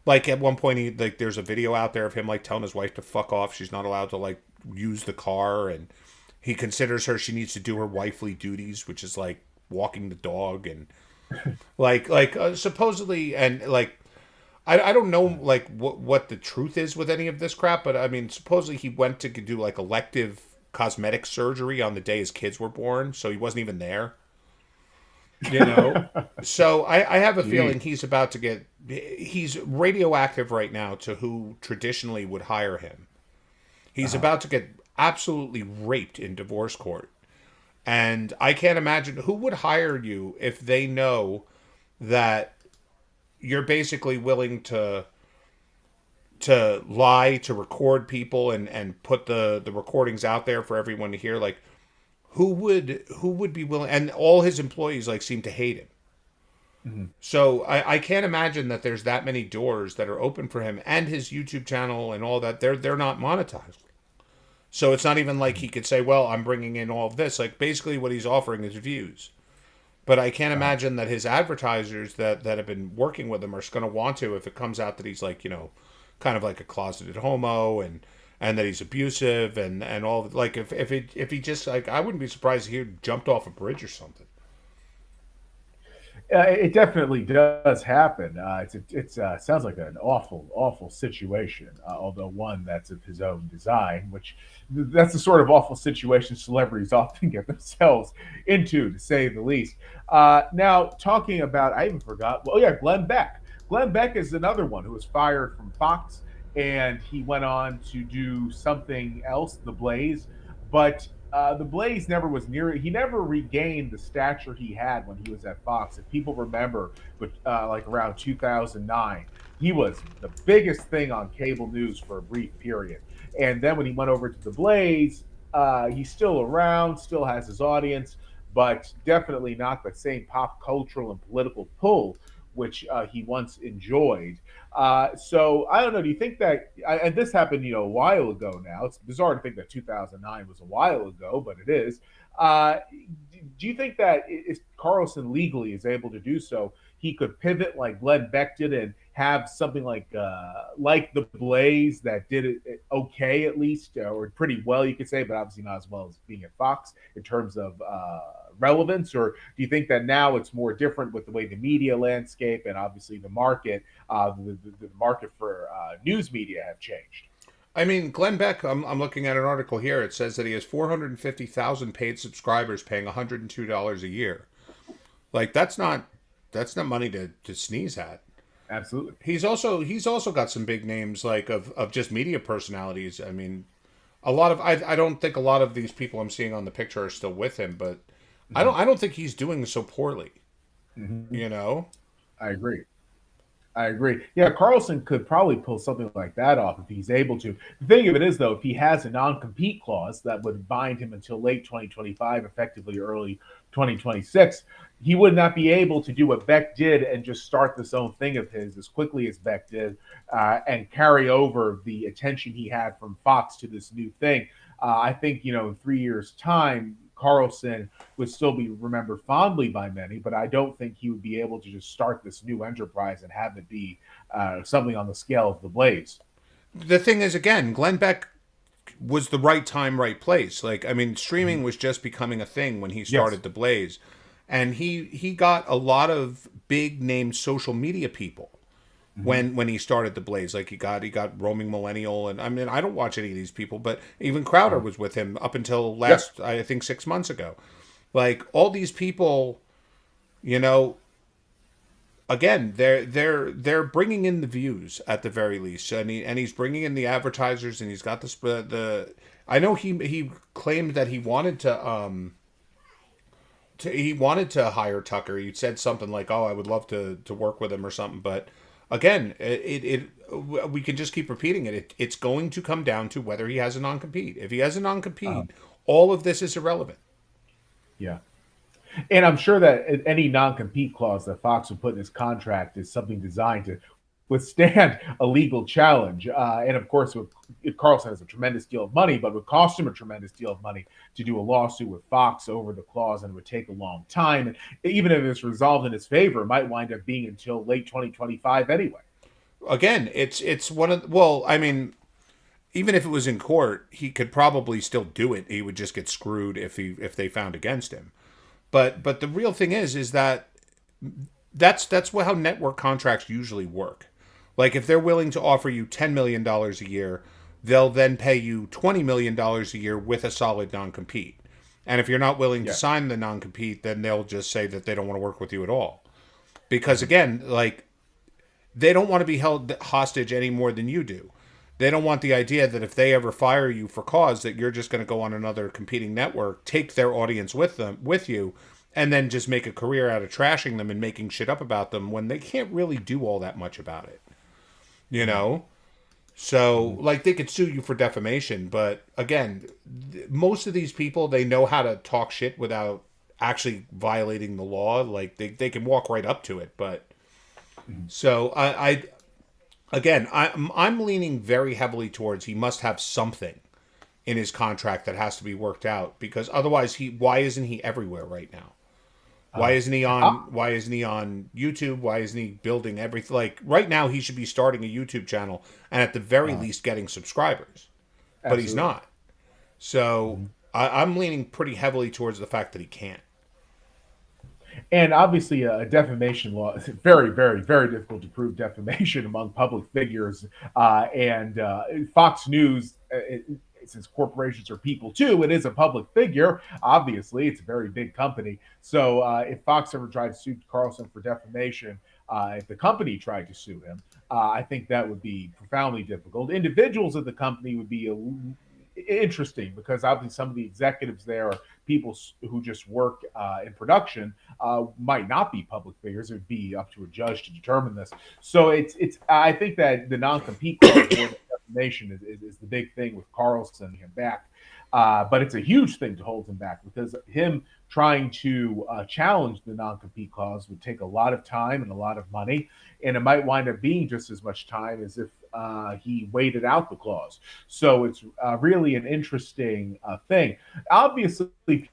like, at one point he like there's a video out there of him like telling his wife to fuck off. She's not allowed to like use the car, and he considers she needs to do her wifely duties, which is like walking the dog and supposedly, and like I don't know like what the truth is with any of this crap, but I mean supposedly he went to do like elective cosmetic surgery on the day his kids were born, so he wasn't even there. So I have a feeling he's radioactive right now to who traditionally would hire him. He's about to get absolutely raped in divorce court. And I can't imagine who would hire you if they know that you're basically willing to to lie, to record people and put the recordings out there for everyone to hear. Like, who would be willing? And all his employees like seem to hate him. Mhm. So I can't imagine that there's that many doors that are open for him and his YouTube channel and all that. They're not monetized. So it's not even like he could say, well, I'm bringing in all of this. Like, basically what he's offering is views. But I can't Uh, imagine that his advertisers that have been working with him are going to want to if it comes out that he's like, kind of like a closeted homo and that he's abusive and all. Like, if he just, like, I wouldn't be surprised if he jumped off a bridge or something. it definitely does happen. It's sounds like an awful situation. Although one that's of his own design, which that's the sort of awful situation celebrities often get themselves into, to say the least. Now, talking about, I even forgot. Well, yeah, Glenn Beck. Glenn Beck is another one who was fired from Fox, and he went on to do something else, The Blaze. But the Blaze never was near it. He never regained the stature he had when he was at Fox. If people remember, but like around 2009, he was the biggest thing on cable news for a brief period. And then when he went over to the Blaze, he's still around, still has his audience, but definitely not the same pop cultural and political pull which he once enjoyed. So I don't know. Do you think that? And this happened, a while ago now. It's bizarre to think that 2009 was a while ago, but it is. Uh, do you think that if Carlson legally is able to do so, he could pivot like Glenn Beck did and have something like the Blaze that did it okay at least, or pretty well, you could say, but obviously not as well as being at Fox in terms of relevance? Or do you think that now it's more different with the way the media landscape and obviously the market, the market for news media have changed? I mean, Glenn Beck, I'm looking at an article here. It says that he has 450,000 paid subscribers paying $102 a year. Like, that's not money to sneeze at. Absolutely. He's also got some big names like of just media personalities. I mean, a lot of I don't think a lot of these people I'm seeing on the picture are still with him, but Mm-hmm. I don't think he's doing so poorly. Mm-hmm. You know? I agree. I agree. Yeah, Carlson could probably pull something like that off if he's able to. The thing of it is, though, if he has a non-compete clause that would bind him until late 2025, effectively early 2026, he would not be able to do what Beck did and just start this own thing of his as quickly as Beck did, and carry over the attention he had from Fox to this new thing. I think, in 3 years' time, Carlson would still be remembered fondly by many, but I don't think he would be able to just start this new enterprise and have it be something on the scale of the Blaze. The thing is, again, Glenn Beck was the right time, right place. Like, I mean, Mm-hmm. streaming was just becoming a thing when he Yes. started the Blaze, and he got a lot of big name social media people Mm-hmm. when he started the Blaze. Like, he got Roaming Millennial, and I mean, I don't watch any of these people, but even Crowder Uh-huh. was with him up until Yep. last, I think, 6 months ago. Like, all these people, you know, again, they're bringing in the views at the very least, and he's bringing in the advertisers, and he's got the. I know he claimed that he wanted to hire Tucker. He said something like, "Oh, I would love to work with him or something." But again, we can just keep repeating it. It's going to come down to whether he has a non compete. If he has a non Uh-huh. compete, all of this is irrelevant. Yeah. And I'm sure that any non-compete clause that Fox would put in his contract is something designed to withstand a legal challenge. And of course, Carlson has a tremendous deal of money, but it would cost him a tremendous deal of money to do a lawsuit with Fox over the clause, and it would take a long time. And even if it's resolved in his favor, it might wind up being until late 2025 anyway. Again, it's one of well, I mean, even if it was in court, he could probably still do it. He would just get screwed if they found against him. But the real thing is that that's how network contracts usually work. Like, if they're willing to offer you $10 million a year, they'll then pay you $20 million a year with a solid non compete. And if you're not willing to Yeah. sign the non compete, then they'll just say that they don't want to work with you at all. Because Mhm. again, like, they don't want to be held hostage any more than you do. They don't want the idea that if they ever fire you for cause, that you're just going to go on another competing network, take their audience with you, and then just make a career out of trashing them and making shit up about them when they can't really do all that much about it. You Mhm. know? So, Mhm. like, they could sue you for defamation, but again, most of these people, they know how to talk shit without actually violating the law. Like, they can walk right up to it. But Mhm. so I again, I'm leaning very heavily towards he must have something in his contract that has to be worked out because otherwise, why isn't he everywhere right now? Why Uh, isn't he on? Why isn't he on YouTube? Why isn't he building everything? Like right now, he should be starting a YouTube channel and at the very uh, least getting subscribers, but he's Absolutely. not. So Mhm. I'm leaning pretty heavily towards the fact that he can't. And obviously, a defamation law is very, very, very difficult to prove defamation among public figures. And Fox News, since corporations are people too, it is a public figure. Obviously, it's a very big company. So if Fox ever tried to sue Carlson for defamation, if the company tried to sue him, I think that would be profoundly difficult. Individuals of the company would be interesting because obviously some of the executives there are people who just work in production might not be public figures. It would be up to a judge to determine this. So it's. I think that the non compete clause more than defamation is the big thing with Carlson him back. But it's a huge thing to hold him back because him trying to challenge the non compete clause would take a lot of time and a lot of money, and it might wind up being just as much time as if he waited out the clause. So it's really an interesting thing. Obviously,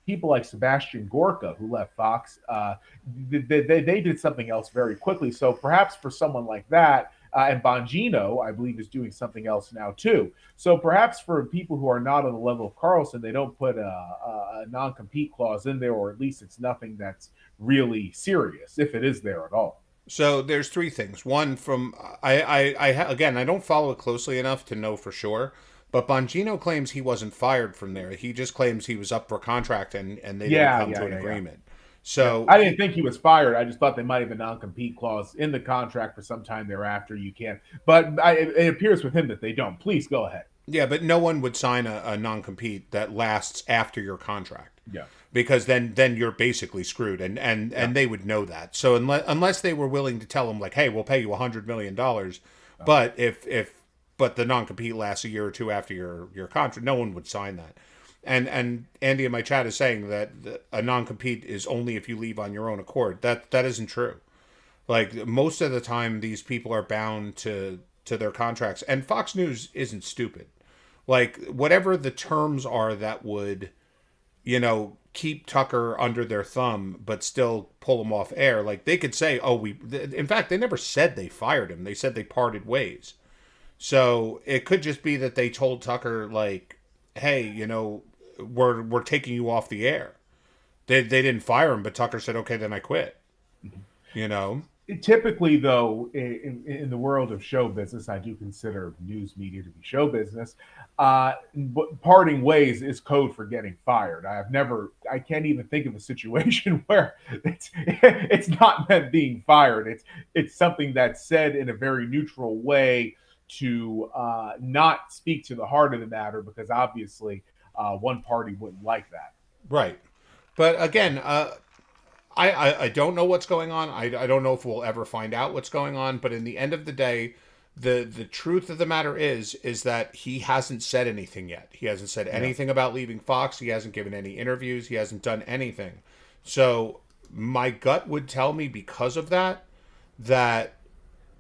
people like Sebastian Gorka, who left Fox, they did something else very quickly. So perhaps for someone like that, and Bongino, I believe, is doing something else now too. So perhaps for people who are not on the level of Carlson, they don't put a non-compete clause in there, or at least it's nothing that's really serious, if it is there at all. So there's three things. One from again, I don't follow it closely enough to know for sure, but Bongino claims he wasn't fired from there. He just claims he was up for contract and they didn't Yeah, come yeah, to an yeah, yeah. agreement. Yeah, So I didn't he think he was fired. I just thought they might have a non-compete clause in the contract for some time thereafter. You can, but it appears with him that they don't. Please go ahead. yeah, but no one would sign a non compete that lasts after your contract. Yeah, Because then you're basically screwed yeah, and they would know that. So unless they were willing to tell him like, hey, we'll pay you $100 million, uh, but if but the non compete lasts a year or two after your contract, no one would sign that. And Andy in my chat is saying that a non compete is only if you leave on your own accord. That isn't true. Like most of the time, these people are bound to their contracts, and Fox News isn't stupid. Like whatever the terms are that would keep Tucker under their thumb, but still pull him off air. Like they could say, "Oh, we." In fact, they never said they fired him. They said they parted ways. So it could just be that they told Tucker, like, "Hey, we're taking you off the air." They didn't fire him, but Tucker said, "Okay, then I quit." You know. typically, though, in the world of show business, I do consider news media to be show business. But parting ways is code for getting fired. I can't even think of a situation where it's not meant being fired. It's something that's said in a very neutral way to not speak to the heart of the matter, because obviously one party wouldn't like that. Right. But again, I don't know what's going on. I don't know if we'll ever find out what's going on. But in the end of the day, the truth of the matter is that he hasn't said anything yet. He hasn't said Yeah. anything about leaving Fox. He hasn't given any interviews. He hasn't done anything. So my gut would tell me because of that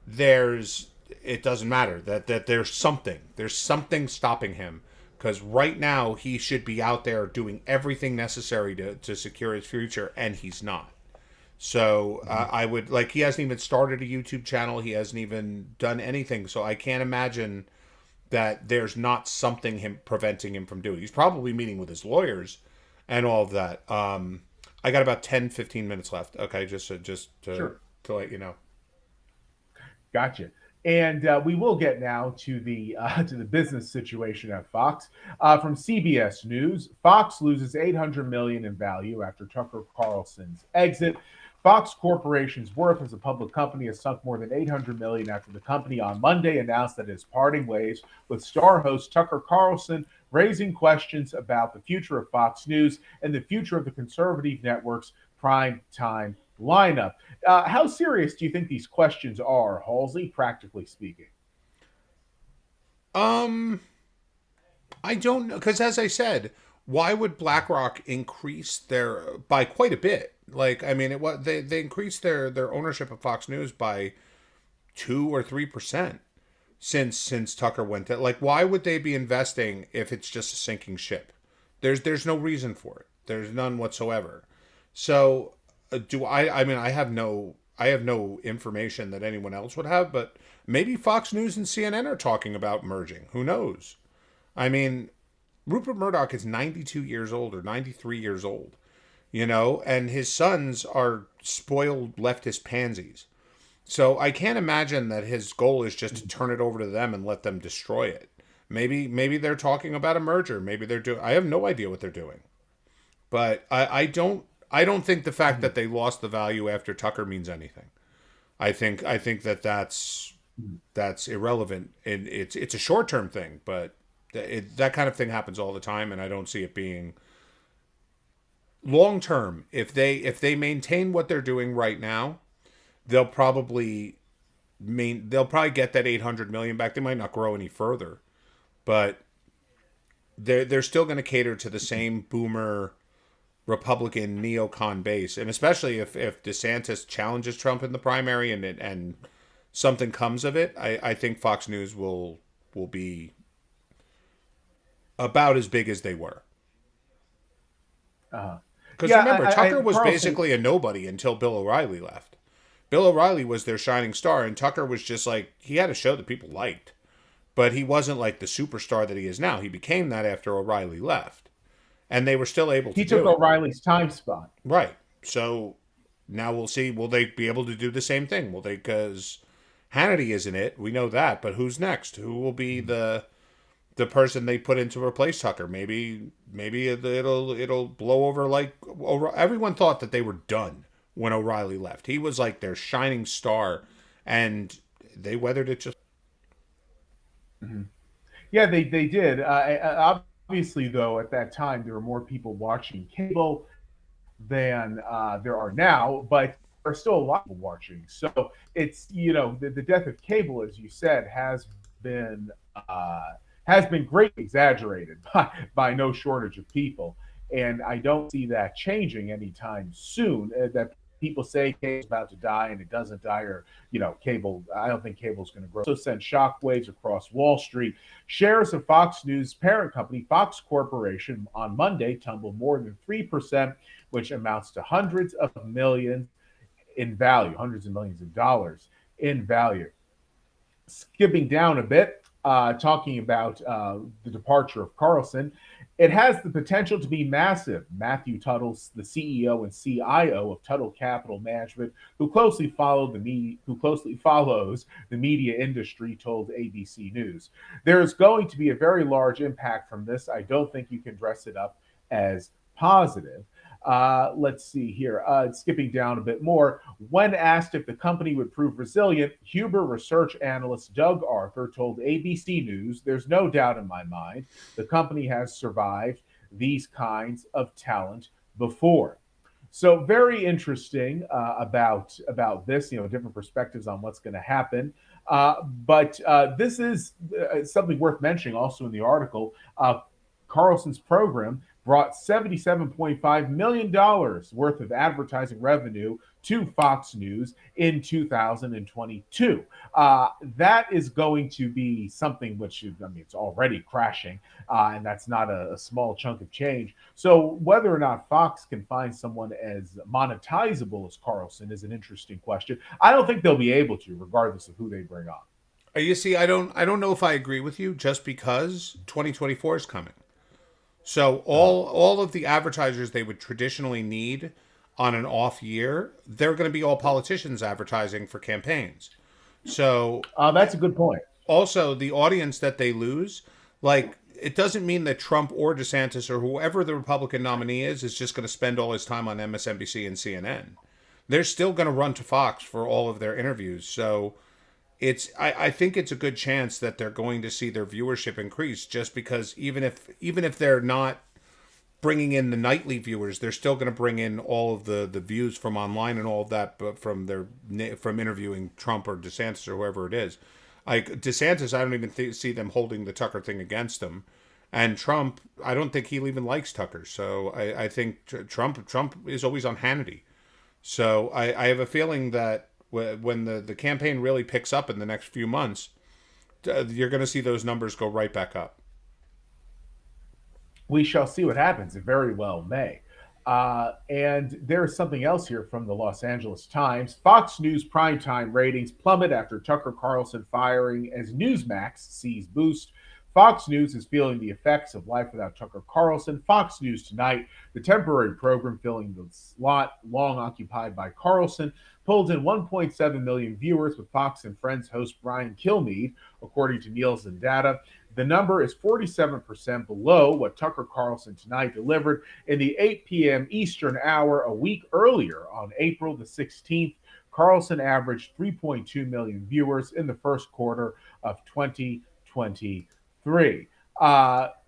there's it doesn't matter that there's something stopping him because right now he should be out there doing everything necessary to secure his future and he's not. So Mhm. I would like he hasn't even started a YouTube channel. He hasn't even done anything. So I can't imagine that there's not something him preventing him from doing. He's probably meeting with his lawyers and all of that. I got about 10-15 minutes left. Okay, just Sure. to let you know. Gotcha. And we will get now to the business situation at Fox. From CBS News, Fox loses 800 million in value after Tucker Carlson's exit. Fox Corporation's worth as a public company has sunk more than 800 million after the company on Monday announced that it is parting ways with star host Tucker Carlson, raising questions about the future of Fox News and the future of the conservative network's prime time lineup. How serious do you think these questions are, Halsey, practically speaking? Um, I don't know because, as I said, why would BlackRock increase their by quite a bit? Like, I mean, it was they increased their ownership of Fox News by 2 or 3% since Tucker went to. Like, why would they be investing if it's just a sinking ship? There's no reason for it. There's none whatsoever. So, do I? I mean, I have no information that anyone else would have, but maybe Fox News and CNN are talking about merging. Who knows? I mean, Rupert Murdoch is 92 years old or 93 years old, and his sons are spoiled leftist pansies. So I can't imagine that his goal is just to turn it over to them and let them destroy it. Maybe they're talking about a merger. Maybe they're doing. I have no idea what they're doing. But I don't think the fact that they lost the value after Tucker means anything. I think that's irrelevant. And it's a short term thing, but that kind of thing happens all the time, and I don't see it being long term. If they maintain what they're doing right now, they'll probably they'll probably get that 800 million back. They might not grow any further, but they're still going to cater to the same boomer Republican neocon base, and especially if DeSantis challenges Trump in the primary and something comes of it, I think Fox News will be about as big as they were. Uh, Because yeah, remember, Tucker was Carlson, basically a nobody until Bill O'Reilly left. Bill O'Reilly was their shining star, and Tucker was just like, he had a show that people liked, but he wasn't like the superstar that he is now. He became that after O'Reilly left, and they were still able to he took do it. O'Reilly's time spot. Right. So now we'll see. Will they be able to do the same thing? Will they? Because Hannity isn't it. We know that. But who's next? Who will be the person they put in to replace Tucker? Maybe it'll blow over like everyone thought that they were done when O'Reilly left. He was like their shining star, and they weathered it just. Yeah, they did. Obviously, though, at that time there were more people watching cable than there are now, but there are still a lot of people watching. So it's the death of cable, as you said, been has been greatly exaggerated by no shortage of people, and I don't see that changing anytime soon. That people say cable's about to die and it doesn't die, or cable. I don't think cable's going to grow. So sent shockwaves across Wall Street. Shares of Fox News parent company Fox Corporation on Monday tumbled more than 3%, which amounts to hundreds of millions in value, hundreds of millions of dollars in value. Skipping down a bit, talking about the departure of Carlson, it has the potential to be massive. Matthew Tuttle's the CEO and CIO of Tuttle Capital Management, who closely follows the media industry, told ABC News. There is going to be a very large impact from this. I don't think you can dress it up as positive. Let's see here. Skipping down a bit more. When asked if the company would prove resilient, Huber research analyst Doug Arthur told ABC News, "There's no doubt in my mind the company has survived these kinds of talent before." So very interesting about this. Different perspectives on what's going to happen. But this is something worth mentioning also in the article. Carlson's program brought $77.5 million worth of advertising revenue to Fox News in 2022. That is going to be something which, it's already crashing, and that's not a small chunk of change. So whether or not Fox can find someone as monetizable as Carlson is an interesting question. I don't think they'll be able to, regardless of who they bring on. You see, I don't know if I agree with you just because 2024 is coming. So all of the advertisers they would traditionally need on an off year, they're going to be all politicians advertising for campaigns. So That's a good point. also the audience that they lose, like it doesn't mean that Trump or DeSantis or whoever the Republican nominee is just going to spend all his time on MSNBC and CNN. They're still going to run to Fox for all of their interviews. So I think it's a good chance that they're going to see their viewership increase just because even if they're not bringing in the nightly viewers, they're still going to bring in all of the views from online and all of that, but from interviewing Trump or DeSantis or whoever it is. Like DeSantis, I don't even see them holding the Tucker thing against him. And Trump, I don't think he even likes Tucker. So I think Trump is always on Hannity. So I have a feeling that when the campaign really picks up in the next few months, you're going to see those numbers go right back up. We shall see what happens. It very well may. And there's something else here from the Los Angeles Times. Fox News primetime ratings plummet after Tucker Carlson firing as Newsmax sees boost. Fox News is feeling the effects of life without Tucker Carlson. Fox News Tonight, the temporary program filling the slot long occupied by Carlson, pulled in 1.7 million viewers with Fox and Friends host Brian Kilmeade, according to Nielsen data. The number is 47% below what Tucker Carlson Tonight delivered in the 8 p.m. Eastern hour a week earlier on April the 16th. Carlson averaged 3.2 million viewers in the first quarter of 2023.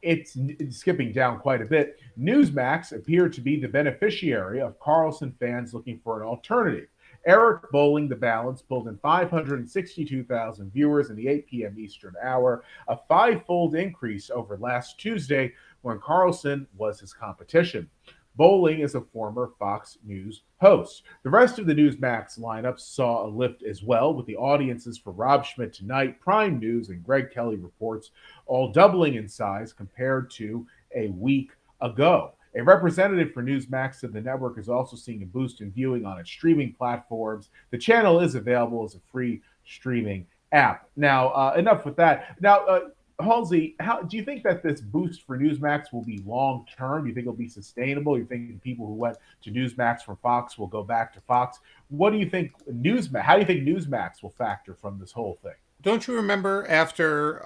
It's skipping down quite a bit. Newsmax appeared to be the beneficiary of Carlson fans looking for an alternative. Eric Bowling, the balance, pulled in 562,000 viewers in the 8 p.m. Eastern hour, a five-fold increase over last Tuesday when Carlson was his competition. Bowling is a former Fox News host. The rest of the Newsmax lineup saw a lift as well, with the audiences for Rob Schmidt Tonight, Prime News, and Greg Kelly Reports all doubling in size compared to a week ago. A representative for Newsmax said the network is also seeing a boost in viewing on its streaming platforms. The channel is available as a free streaming app. Now, enough with that. Now, Halsey, how do you think that this boost for Newsmax will be long term? Do you think it'll be sustainable? You think people who went to Newsmax from Fox will go back to Fox? What do you think Newsmax? How do you think Newsmax will factor from this whole thing? Don't you remember after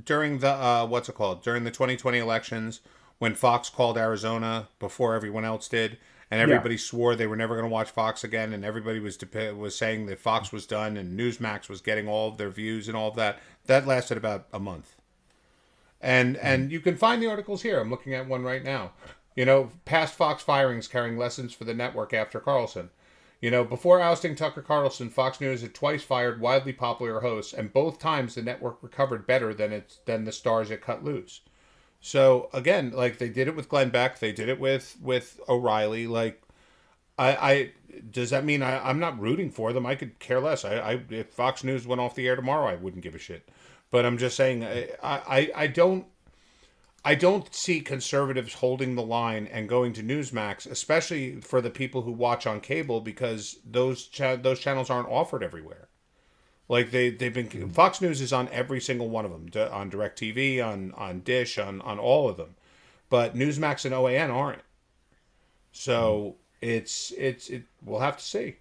during the what's it called, during the 2020 elections, when Fox called Arizona before everyone else did, and Yeah. everybody swore they were never going to watch Fox again, and everybody was saying that Fox was done and Newsmax was getting all of their views and all of that. That lasted about a month. And you can find the articles here. I'm looking at one right now. Past Fox firings carrying lessons for the network after Carlson. Before ousting Tucker Carlson, Fox News had twice fired widely popular hosts, and both times the network recovered better than the stars it cut loose. So again, like they did it with Glenn Beck, they did it with O'Reilly. Like, I does that mean I'm not rooting for them? I could care less. If Fox News went off the air tomorrow, I wouldn't give a shit. But I'm just saying, I don't see conservatives holding the line and going to Newsmax, especially for the people who watch on cable, because those channels aren't offered everywhere. Like they've been Fox News is on every single one of them, on DirecTV, on Dish, on all of them, but Newsmax and OAN aren't. So we'll have to see.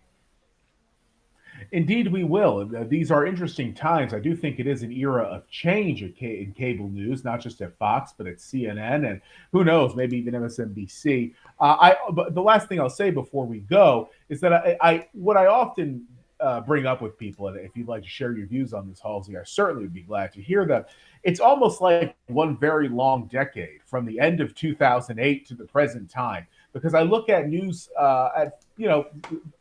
Indeed, we will. These are interesting times. I do think it is an era of change in cable news, not just at Fox, but at CNN, and who knows, maybe even MSNBC. But the last thing I'll say before we go is that what I often bring up with people, and if you'd like to share your views on this, Halsey, I certainly would be glad to hear them. It's almost like one very long decade from the end of 2008 to the present time, because I look at news at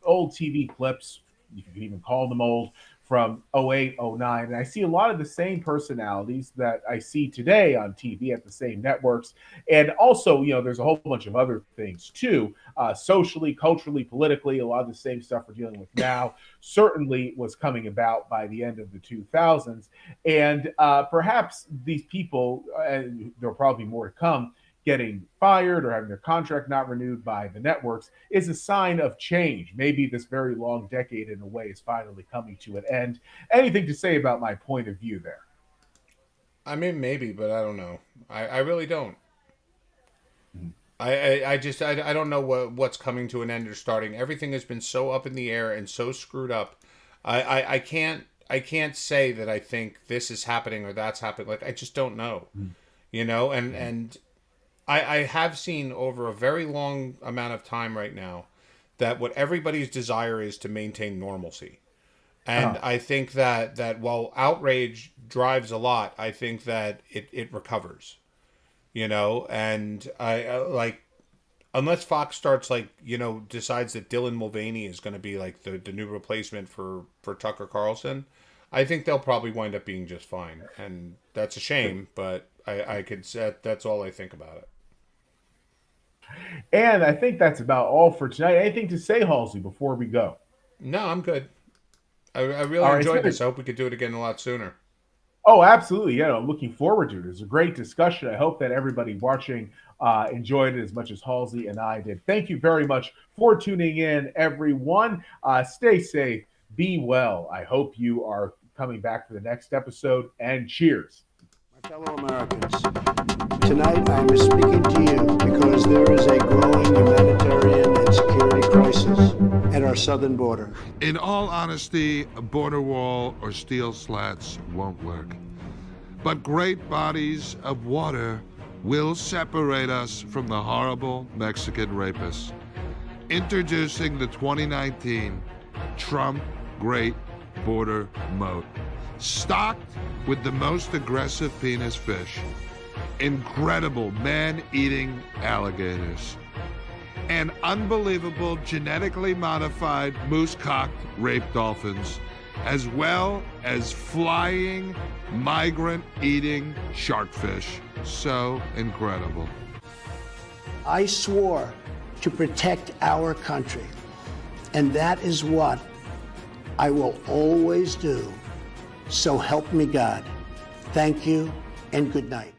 old TV clips, you can even call them old, from '08, '09. And I see a lot of the same personalities that I see today on TV at the same networks. And also, there's a whole bunch of other things too, socially, culturally, politically. A lot of the same stuff we're dealing with now certainly was coming about by the end of the 2000s. And perhaps these people, and there'll probably be more to come, getting fired or having their contract not renewed by the networks is a sign of change. Maybe this very long decade, in a way, is finally coming to an end. Anything to say about my point of view there? I mean, maybe, but I don't know. I really don't. I don't know what's coming to an end or starting. Everything has been so up in the air and so screwed up. I can't say that I think this is happening or that's happening. Like, I just don't know. And I have seen over a very long amount of time right now that what everybody's desire is to maintain normalcy. And Uh-huh. I think that while outrage drives a lot, I think that it recovers, and like, unless Fox starts, like, decides that Dylan Mulvaney is going to be like the new replacement for Tucker Carlson, I think they'll probably wind up being just fine, and that's a shame. But I could say that's all I think about it. And I think that's about all for tonight. Anything to say, Halsey, before we go? No, I'm good. I really All right, enjoyed this. I hope we could do it again a lot sooner. Oh, absolutely. Yeah, I'm looking forward to it. It was a great discussion. I hope that everybody watching enjoyed it as much as Halsey and I did. Thank you very much for tuning in, everyone. Stay safe, be well. I hope you are coming back for the next episode, and cheers. My fellow Americans, tonight I am speaking to you because there is a growing humanitarian and security crisis at our southern border. In all honesty, a border wall or steel slats won't work. But great bodies of water will separate us from the horrible Mexican rapists. Introducing the 2019 Trump Great Border Moat. Stocked with the most aggressive penis fish, incredible man-eating alligators, and unbelievable genetically modified moose-cocked rape dolphins, as well as flying, migrant-eating sharkfish. So incredible. I swore to protect our country, and that is what I will always do. So help me God. Thank you and good night.